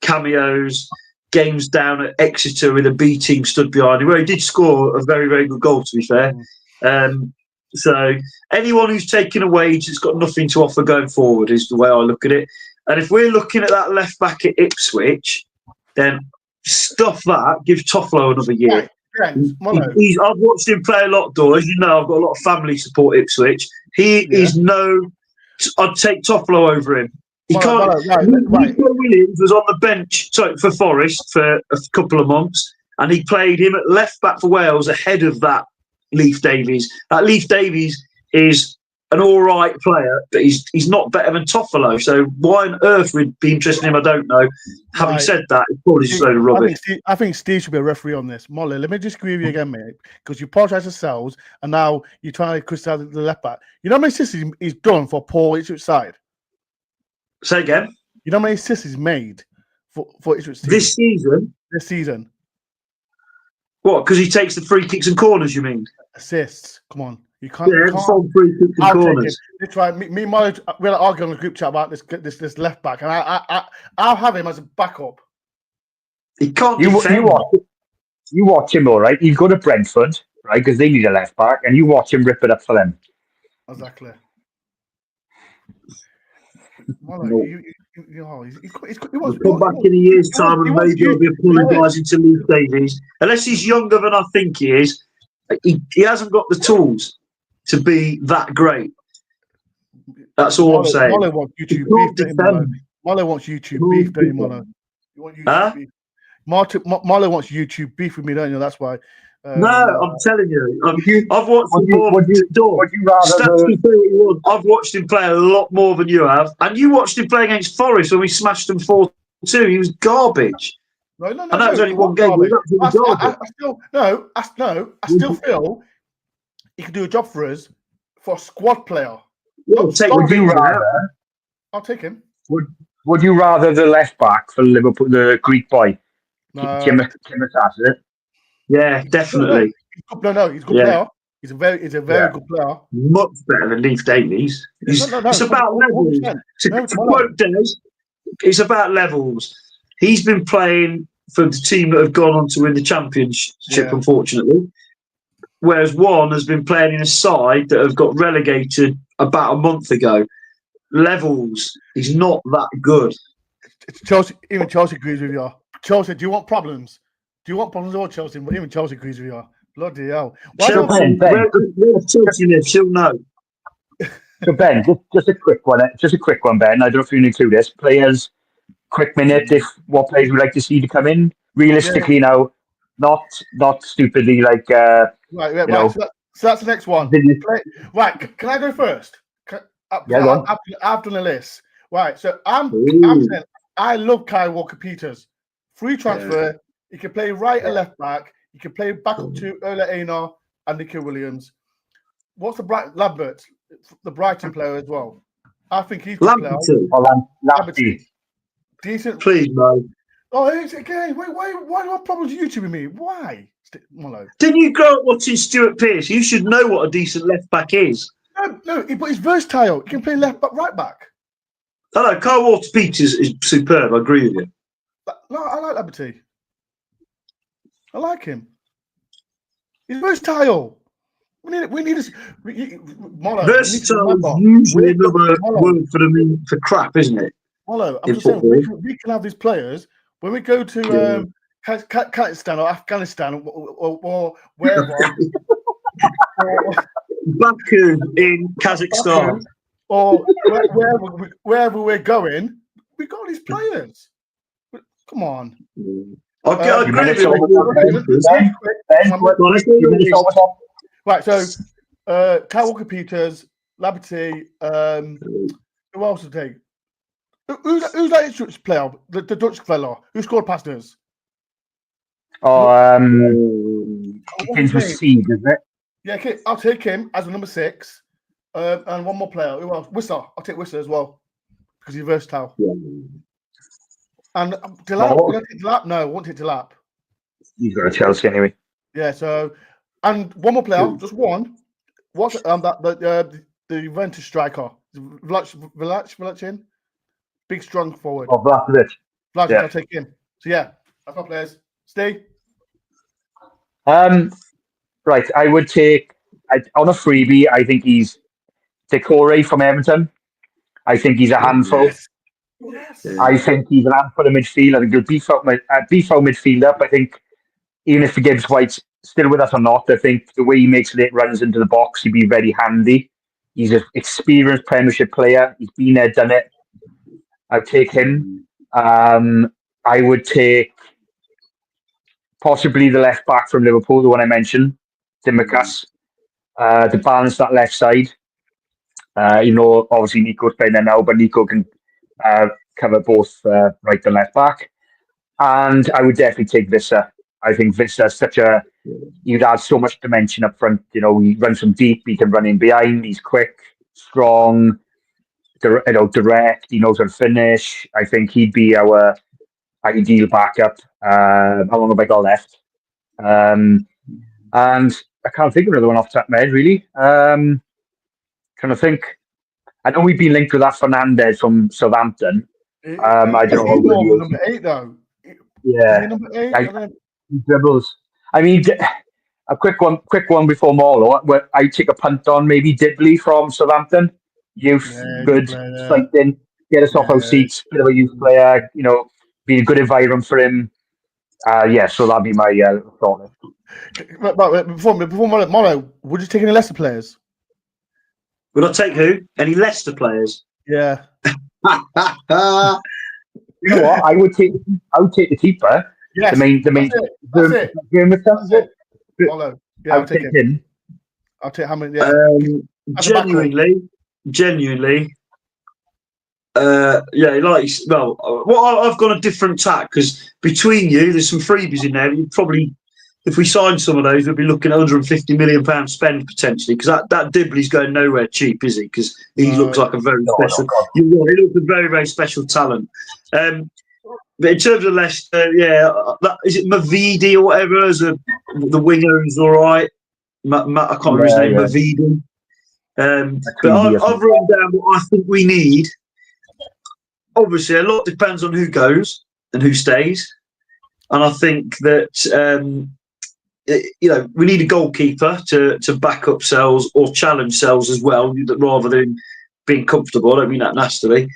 cameos, games down at Exeter with a B team stood behind him, where he did score a very, very good goal, to be fair. So anyone who's taken a wage that's got nothing to offer going forward is the way I look at it. And if we're looking at that left back at Ipswich, then stuff that, give Toffolo another year. I've watched him play a lot, Dore. As you know, I've got a lot of family support Ipswich. He is I'd take Toffolo over him. He can't. Nico Williams was on the bench for Forest for a couple of months, and he played him at left back for Wales ahead of that Leif Davies. That Leif Davies is an all right player, but he's not better than Toffolo. So why on earth would be interested in him? I don't know. Having said that, it's probably just a load of rubbish. I think Steve should be a referee on this. Molly, let me just agree with you again, mate, because you apologise to Sells, and now you're trying to criticise the left back. You know how many assists he's done for Paul Ipswich side? Say again? You know how many assists he's made for Ipswich this season? This season. What, because he takes the free kicks and corners, you mean? Assists. Come on. You can't. Yeah, from free kicks and corners. That's right. Me and Molly, we'll argue on the group chat about this left back, and I'll have him as a backup. He can't defend. You watch him, all right? He's go to Brentford, right? Because they need a left back, and you watch him rip it up for them. Exactly. Well, he'll come back in a year's time and maybe he'll be apologising to Leif Davies. Unless he's younger than I think he is, he hasn't got the tools to be that great. That's all I'm saying. Molly wants YouTube beef. Molly wants YouTube beef, don't you, Molly? You want YouTube beef? Molly wants YouTube beef with me, don't you? That's why. No, I'm telling you. I've watched him more than Dore. I've watched him play a lot more than you have. And you watched him play against Forest when we smashed them 4-2. He was garbage. No. I know it was only one game. I still feel he could do a job for us for a squad player. Would you rather? I'll take him. Would you rather the left back for Liverpool, the Greek boy, Kim? Yeah, definitely. No, he's a good player. He's a very good player. Much better than Leif Davies. It's about levels. To quote Dennis, it's about levels. He's been playing for the team that have gone on to win the championship, unfortunately. Whereas one has been playing in a side that have got relegated about a month ago. Levels. He's not that good. Chelsea, even Chelsea agrees with you. Chelsea, do you want problems? Do you want problems or Chelsea? But even Chelsea agrees with you. Bloody hell. Chelsea live, she'll know. So Ben, just a quick one. Just a quick one, Ben. I don't know if you need to do this. Players, quick minute. If what players would like to see to come in realistically now, not stupidly like. Right. So that's the next one. Right. Can I go first? I've done a list. Right. So I'm saying I love Kyle Walker-Peters. Free transfer. He can play right and left back. He can play back up to Ola Aina and Nico Williams. What's the Lambert, the Brighton player as well? I think he's Lambert. Decent. Please, no. Oh, it's again. Why do I have problems with YouTube with me? Why? Didn't you grow up watching Stuart Pearce? You should know what a decent left back is. No, but he's versatile. He can play left back, right back. I know. Kyle Walker-Peters is superb. I agree with you. No, I like I like him. He's versatile. We need this. Molo, Versatile is usually another word for crap, isn't it? Molo, I'm just saying we can have these players when we go to Kazakhstan or Afghanistan or wherever. Baku in Kazakhstan. Or wherever we're going, we got these players. Come on. I agree with you. Right, so Kyle Walker-Peters, Laverty, who else to take? Who's that Dutch player? The Dutch fella who scored past us? Begins with C, doesn't it? Yeah, okay, I'll take him as a number 6. And one more player. Who else? Whistler. I'll take Whistler as well because he's versatile. Yeah. And Delap. Will I take Delap? No, I won't take Delap. He's got a Chelsea anyway. Yeah. So, and one more player, just one. What's the Juventus striker? Vlachin? Big, strong forward. Oh, Vlachin. I'll take him. So yeah, that's my players. Steve. Right. I would take on a freebie. I think he's Decore from Everton. I think he's a handful. Yes. I think he's an handful of midfield. I think he'll beef out midfield up. I think even if Gibbs White's still with us or not, I think the way he makes late runs into the box, he'd be very handy. He's an experienced Premiership player. He's been there, done it. I'd take him. I would take possibly the left back from Liverpool, the one I mentioned, Dimicas, to balance that left side. Obviously Nico's playing there now, but Nico can cover both right and left back. And I would definitely take Visser. I think Visser's you'd add so much dimension up front. He runs from deep, he can run in behind, he's quick, strong, direct, he knows how to finish. I think he'd be our ideal backup. How long have I got left? And I can't think of another one off the top of my head, really. Trying to think. I know we've been linked with that Fernandez from Southampton. I don't know. Number 8, though. Yeah. Number 8? Dribbles. I mean, a quick one before Marlow. I take a punt on maybe Dibley from Southampton. Youth, good, fighting, get us off our seats, bit of a youth player, be a good environment for him. So that'd be my thought. But before Marlow, would you take any Leicester players? Would I take who? Any Leicester players? Yeah. You know what? I would take the keeper. Yes. That's it. Marlow. Yeah, I'll take him. I'll take how many? Yeah. Genuinely. I've got a different tack because between you, there's some freebies in there. You probably, if we sign some of those, we'll be looking at £150 million spend potentially because that Dibley's going nowhere cheap, is he? Because he looks like a very special. He looks a very, very special talent. But in terms of Leicester, is it Mavidi or whatever? The winger is all right. I can't remember his name. Mavidi. But I've written down what I think we need. Obviously, a lot depends on who goes and who stays, and I think that we need a goalkeeper to back up Sells or challenge Sells as well, rather than being comfortable. I don't mean that nastily.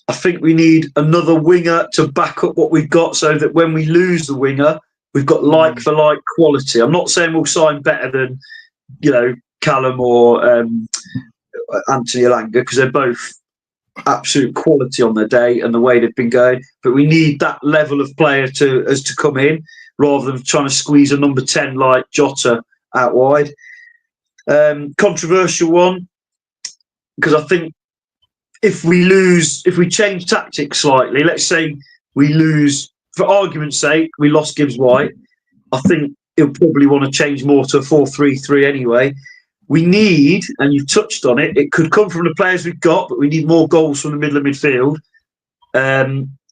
I think we need another winger to back up what we've got, so that when we lose the winger, we've got like for like quality. I'm not saying we'll sign better than Callum or Anthony Elanga because they're both absolute quality on their day and the way they've been going, but we need that level of player to come in rather than trying to squeeze a number 10 like Jota out wide. Controversial one, because I think if we change tactics slightly, let's say we lose, for argument's sake, we lost Gibbs White, I think he'll probably want to change more to a 4-3-3 anyway. We need, and you've touched on it, it could come from the players we've got, but we need more goals from the middle of midfield.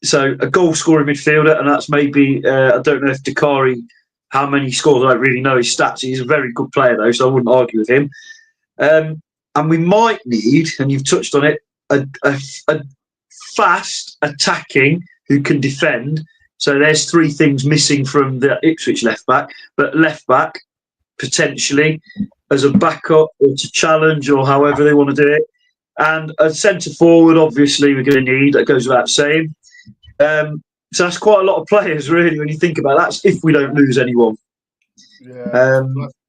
So a goal-scoring midfielder, and that's maybe, I don't know if Dakari, how many scores, I don't really know his stats. He's a very good player, though, so I wouldn't argue with him. And we might need, and you've touched on it, a fast attacking who can defend. So there's 3 things missing from the Ipswich left-back. But left-back, potentially as a backup or to challenge or however they want to do it. And a centre forward, obviously, we're going to need. That goes without saying. So that's quite a lot of players, really, when you think about it. That's if we don't lose anyone. Yeah,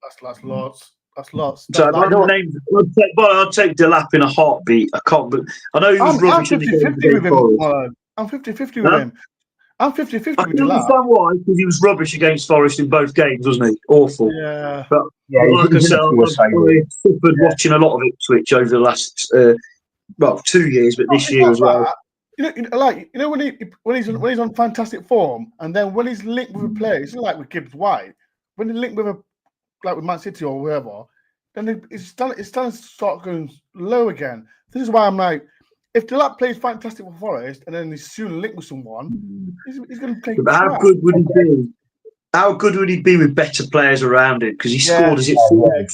that's lots. That's lots. So I'd take Delap in a heartbeat. I can't, but I know he was rubbish in the game against Forest. I'm 50-50 with him. I'm 50-50 with Delap. I can understand why, because he was rubbish against Forest in both games, wasn't he? Awful. Yeah. But like I said, I've suffered watching a lot of Ipswich over the last 2 years, but this year as well. When he's on fantastic form, and then when he's linked with a player, it's like with Gibbs White. When he's linked with with Man City or whoever, then it's starting to start going low again. This is why I'm like, if Delap plays fantastic for Forest and then he's soon linked with someone, he's going to play. But how good would he be? How good would he be with better players around him? Because he scored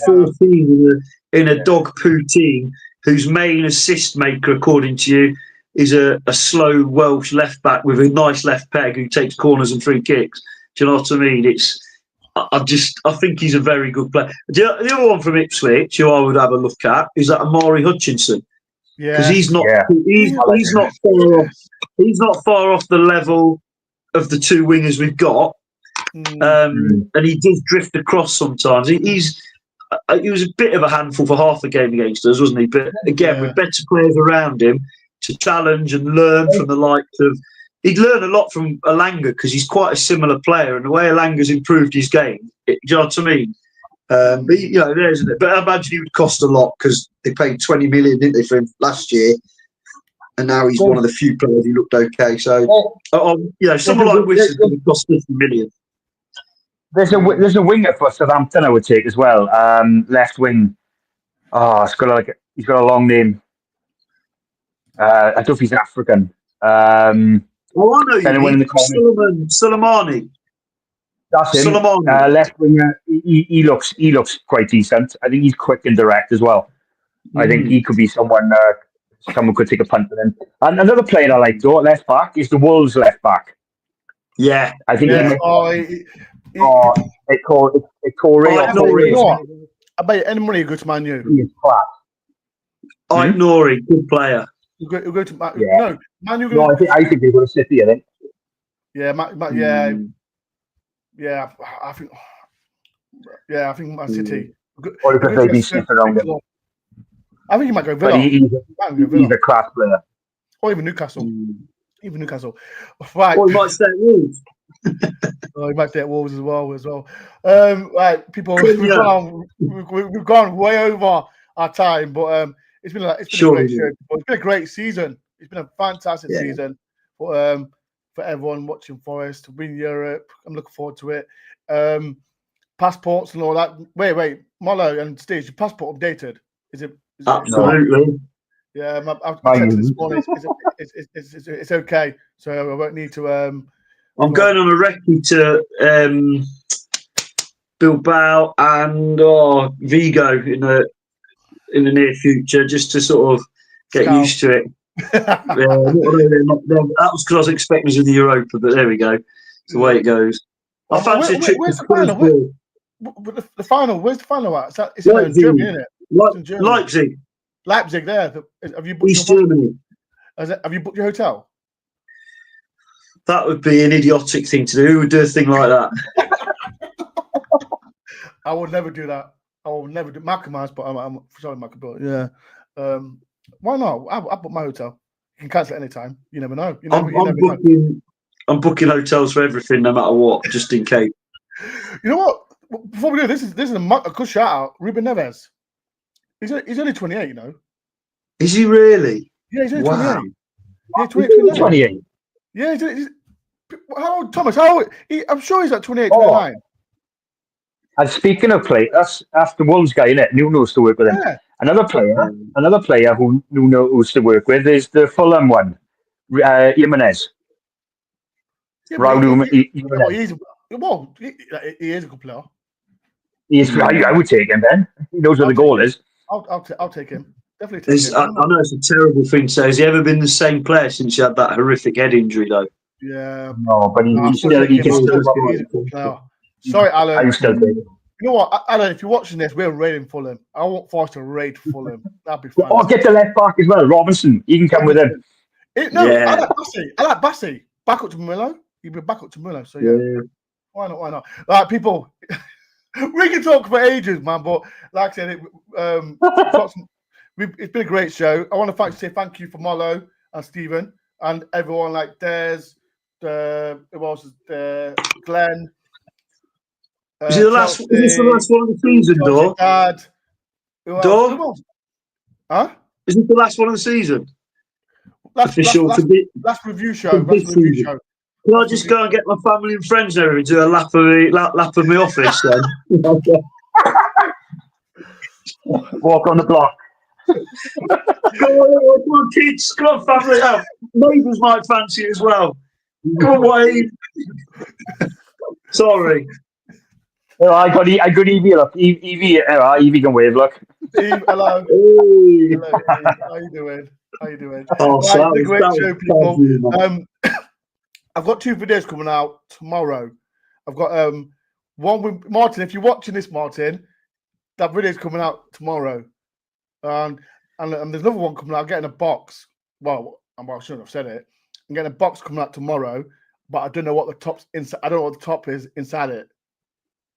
14 in a dog poo team whose main assist maker, according to you, is a slow Welsh left back with a nice left peg who takes corners and free kicks. Do you know what I mean? I think he's a very good player. The other one from Ipswich, who I would have a look at, is that Amari Hutchinson. Yeah, because he's not far off the level of the two wingers we've got, and he does drift across sometimes. He was a bit of a handful for half the game against us, wasn't he? But again, with better players around him to challenge and learn from the likes of. He'd learn a lot from Elanga because he's quite a similar player, and the way Elanga's improved his game, do you know what I mean? But there's it. But I imagine he would cost a lot because they paid 20 million, didn't they, for him last year? And now he's one of the few players who looked okay. So, someone like Wilson would cost 50 million. There's a winger for Southampton I would take as well. Left wing. Oh, he's got a long name. I don't know if he's African. I know you. Soleimani. That's him. Left winger. He looks quite decent. I think he's quick and direct as well. I think he could be someone could take a punt with him. And another player I like though, left back, is the Wolves left back. Yeah, I think. Yeah. I bet any money goes to Man U. He is class. Nori, good player. We'll go to Man U. Yeah. No, Man U. No, I think they're going to City. I think. Yeah, I think Man City. Or because they've been sniffing around him. I think he might go Villa. But he's a class player. Or even Newcastle. Right. Or he might stay at Wolves. He might stay at Wolves as well. Right, people, we've gone way over our time, but it's been a great show. It's been a great season. It's been a fantastic season for everyone watching Forest. Win Europe. I'm looking forward to it. Passports and all that. Wait, Molo and Steve, your passport updated? Is it absolutely? Yeah, I've checked this morning. It's okay, so I won't need to. I'm going on a recce to Bilbao and Vigo in the near future, just to sort of get used to it. That was because I was expecting us in the Europa, but there we go. It's the way it goes. I fancy a trip to the final. The final, where's the final at? It's in Germany, isn't it? Leipzig, there. Have you booked East Germany? Have you booked your hotel? That would be an idiotic thing to do. Who would do a thing like that? I would never do that. I will never do. Malcolm has, but I'm sorry, Malcolm. But yeah, why not? I booked my hotel. You can cancel it anytime. You never know. I'm booking hotels for everything, no matter what, just in case. You know what? Before we do this is a good shout out. Ruben Neves. He's only 28. You know. Is he really? Yeah, he's only 28. Yeah, 28. Yeah, how old, Thomas? How old? I'm sure he's like 28, 29. And speaking of play, that's the Wolves guy, innit? Nuno used to work with him. Yeah. Another player who Nuno used to work with is the Fulham one, Jimenez. Yeah, Raul he is a good player. I would take him then. He knows where the goal is. I'll take him. Definitely take him. I know it's a terrible thing to say. Has he ever been the same player since he had that horrific head injury, though? Yeah. No, but he can still. Sorry, Alan. You know what, Alan? If you're watching this, we're raiding Fulham. I want Forest to raid Fulham. That'd be fun. I'll get the left back as well, Robinson. You can come with him. I like Bassey. Back up to Milo. He'd be back up to Milo. So yeah. Why not? All right, people. We can talk for ages, man. But like I said, it's been a great show. I want to say thank you for Molo and Stephen and everyone like Des, who else is there? Glenn. Is this the last one of the season, Dore? Dad. Dore? Huh? Is this the last one of the season? Last review show. Can I just go and get my family and friends there and do a lap of my office then? Walk on the block. Come on, kids. Come on, family. Neighbours might fancy it as well. Come on, Wade. Sorry. I got Evie. Look, Evie can wave. Look. Eve, hello. Hey. Hello, Eve. How you doing? Oh, right, great show, people. I've got 2 videos coming out tomorrow. I've got one with Martin. If you're watching this, Martin, that video is coming out tomorrow. And there's another one coming out. I'm getting a box. Well, I shouldn't have said it. I'm getting a box coming out tomorrow, but I don't know what the top's inside. I don't know what the top is inside it.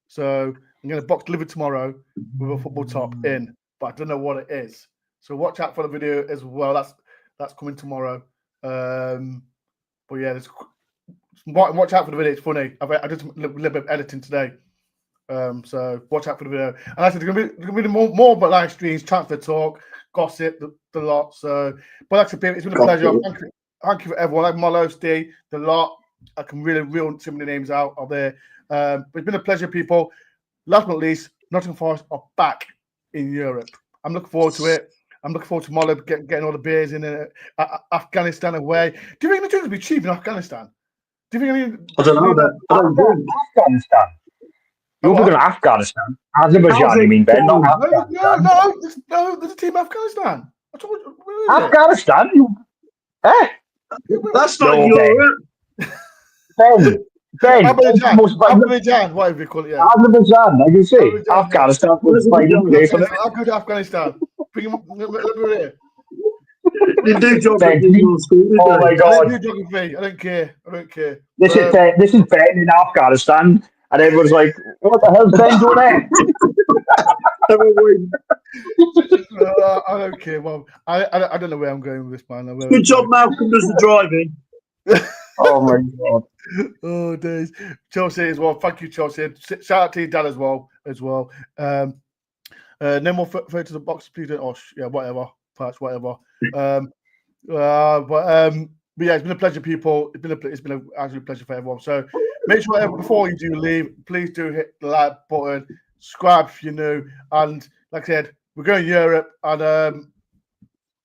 So I'm getting a box delivered tomorrow with a football top in, but I don't know what it is. So watch out for the video as well. That's coming tomorrow. But yeah, watch out for the video. It's funny. I did a little bit of editing today. So watch out for the video. And I said there's gonna be more but live streams, transfer talk, gossip, the lot. So, but like I said, it's been a pleasure. Thank you for everyone. Like Molo, Steve, the lot. I can really reel some of the names out of there. But it's been a pleasure, people. Last but not least, Nottingham Forest are back in Europe. I'm looking forward to it. I'm looking forward to Molo getting all the beers in Afghanistan away. Do you think the drinks will be cheap in Afghanistan? Do you think? I don't know that. Afghanistan. You're looking at Afghanistan. Azerbaijan, you mean, Ben? Not Afghanistan. No, there's a team in Afghanistan. Afghanistan? That's not Europe. Ben, Azerbaijan, whatever you call it. Yeah. Azerbaijan, I can see. Afghanistan. I'll go to Afghanistan. Bring him up here. They do geography in school. Oh my God! I don't care. This is Ben in Afghanistan, and everyone's like, "What the hell's Ben doing there?" I don't care. Well, I don't know where I'm going with this, man. Good job, Malcolm does the driving. Oh my God! Oh days, Chelsea as well. Thank you, Chelsea. Shout out to your dad as well. No more throw to the box, please. Whatever. Patch, whatever. But yeah, it's been a pleasure, people. It's been an absolute pleasure for everyone. So make sure before you do leave, please do hit the like button, subscribe if you're new, and like I said, we're going to Europe and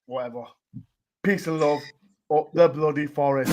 whatever. Peace and love, the bloody Forest.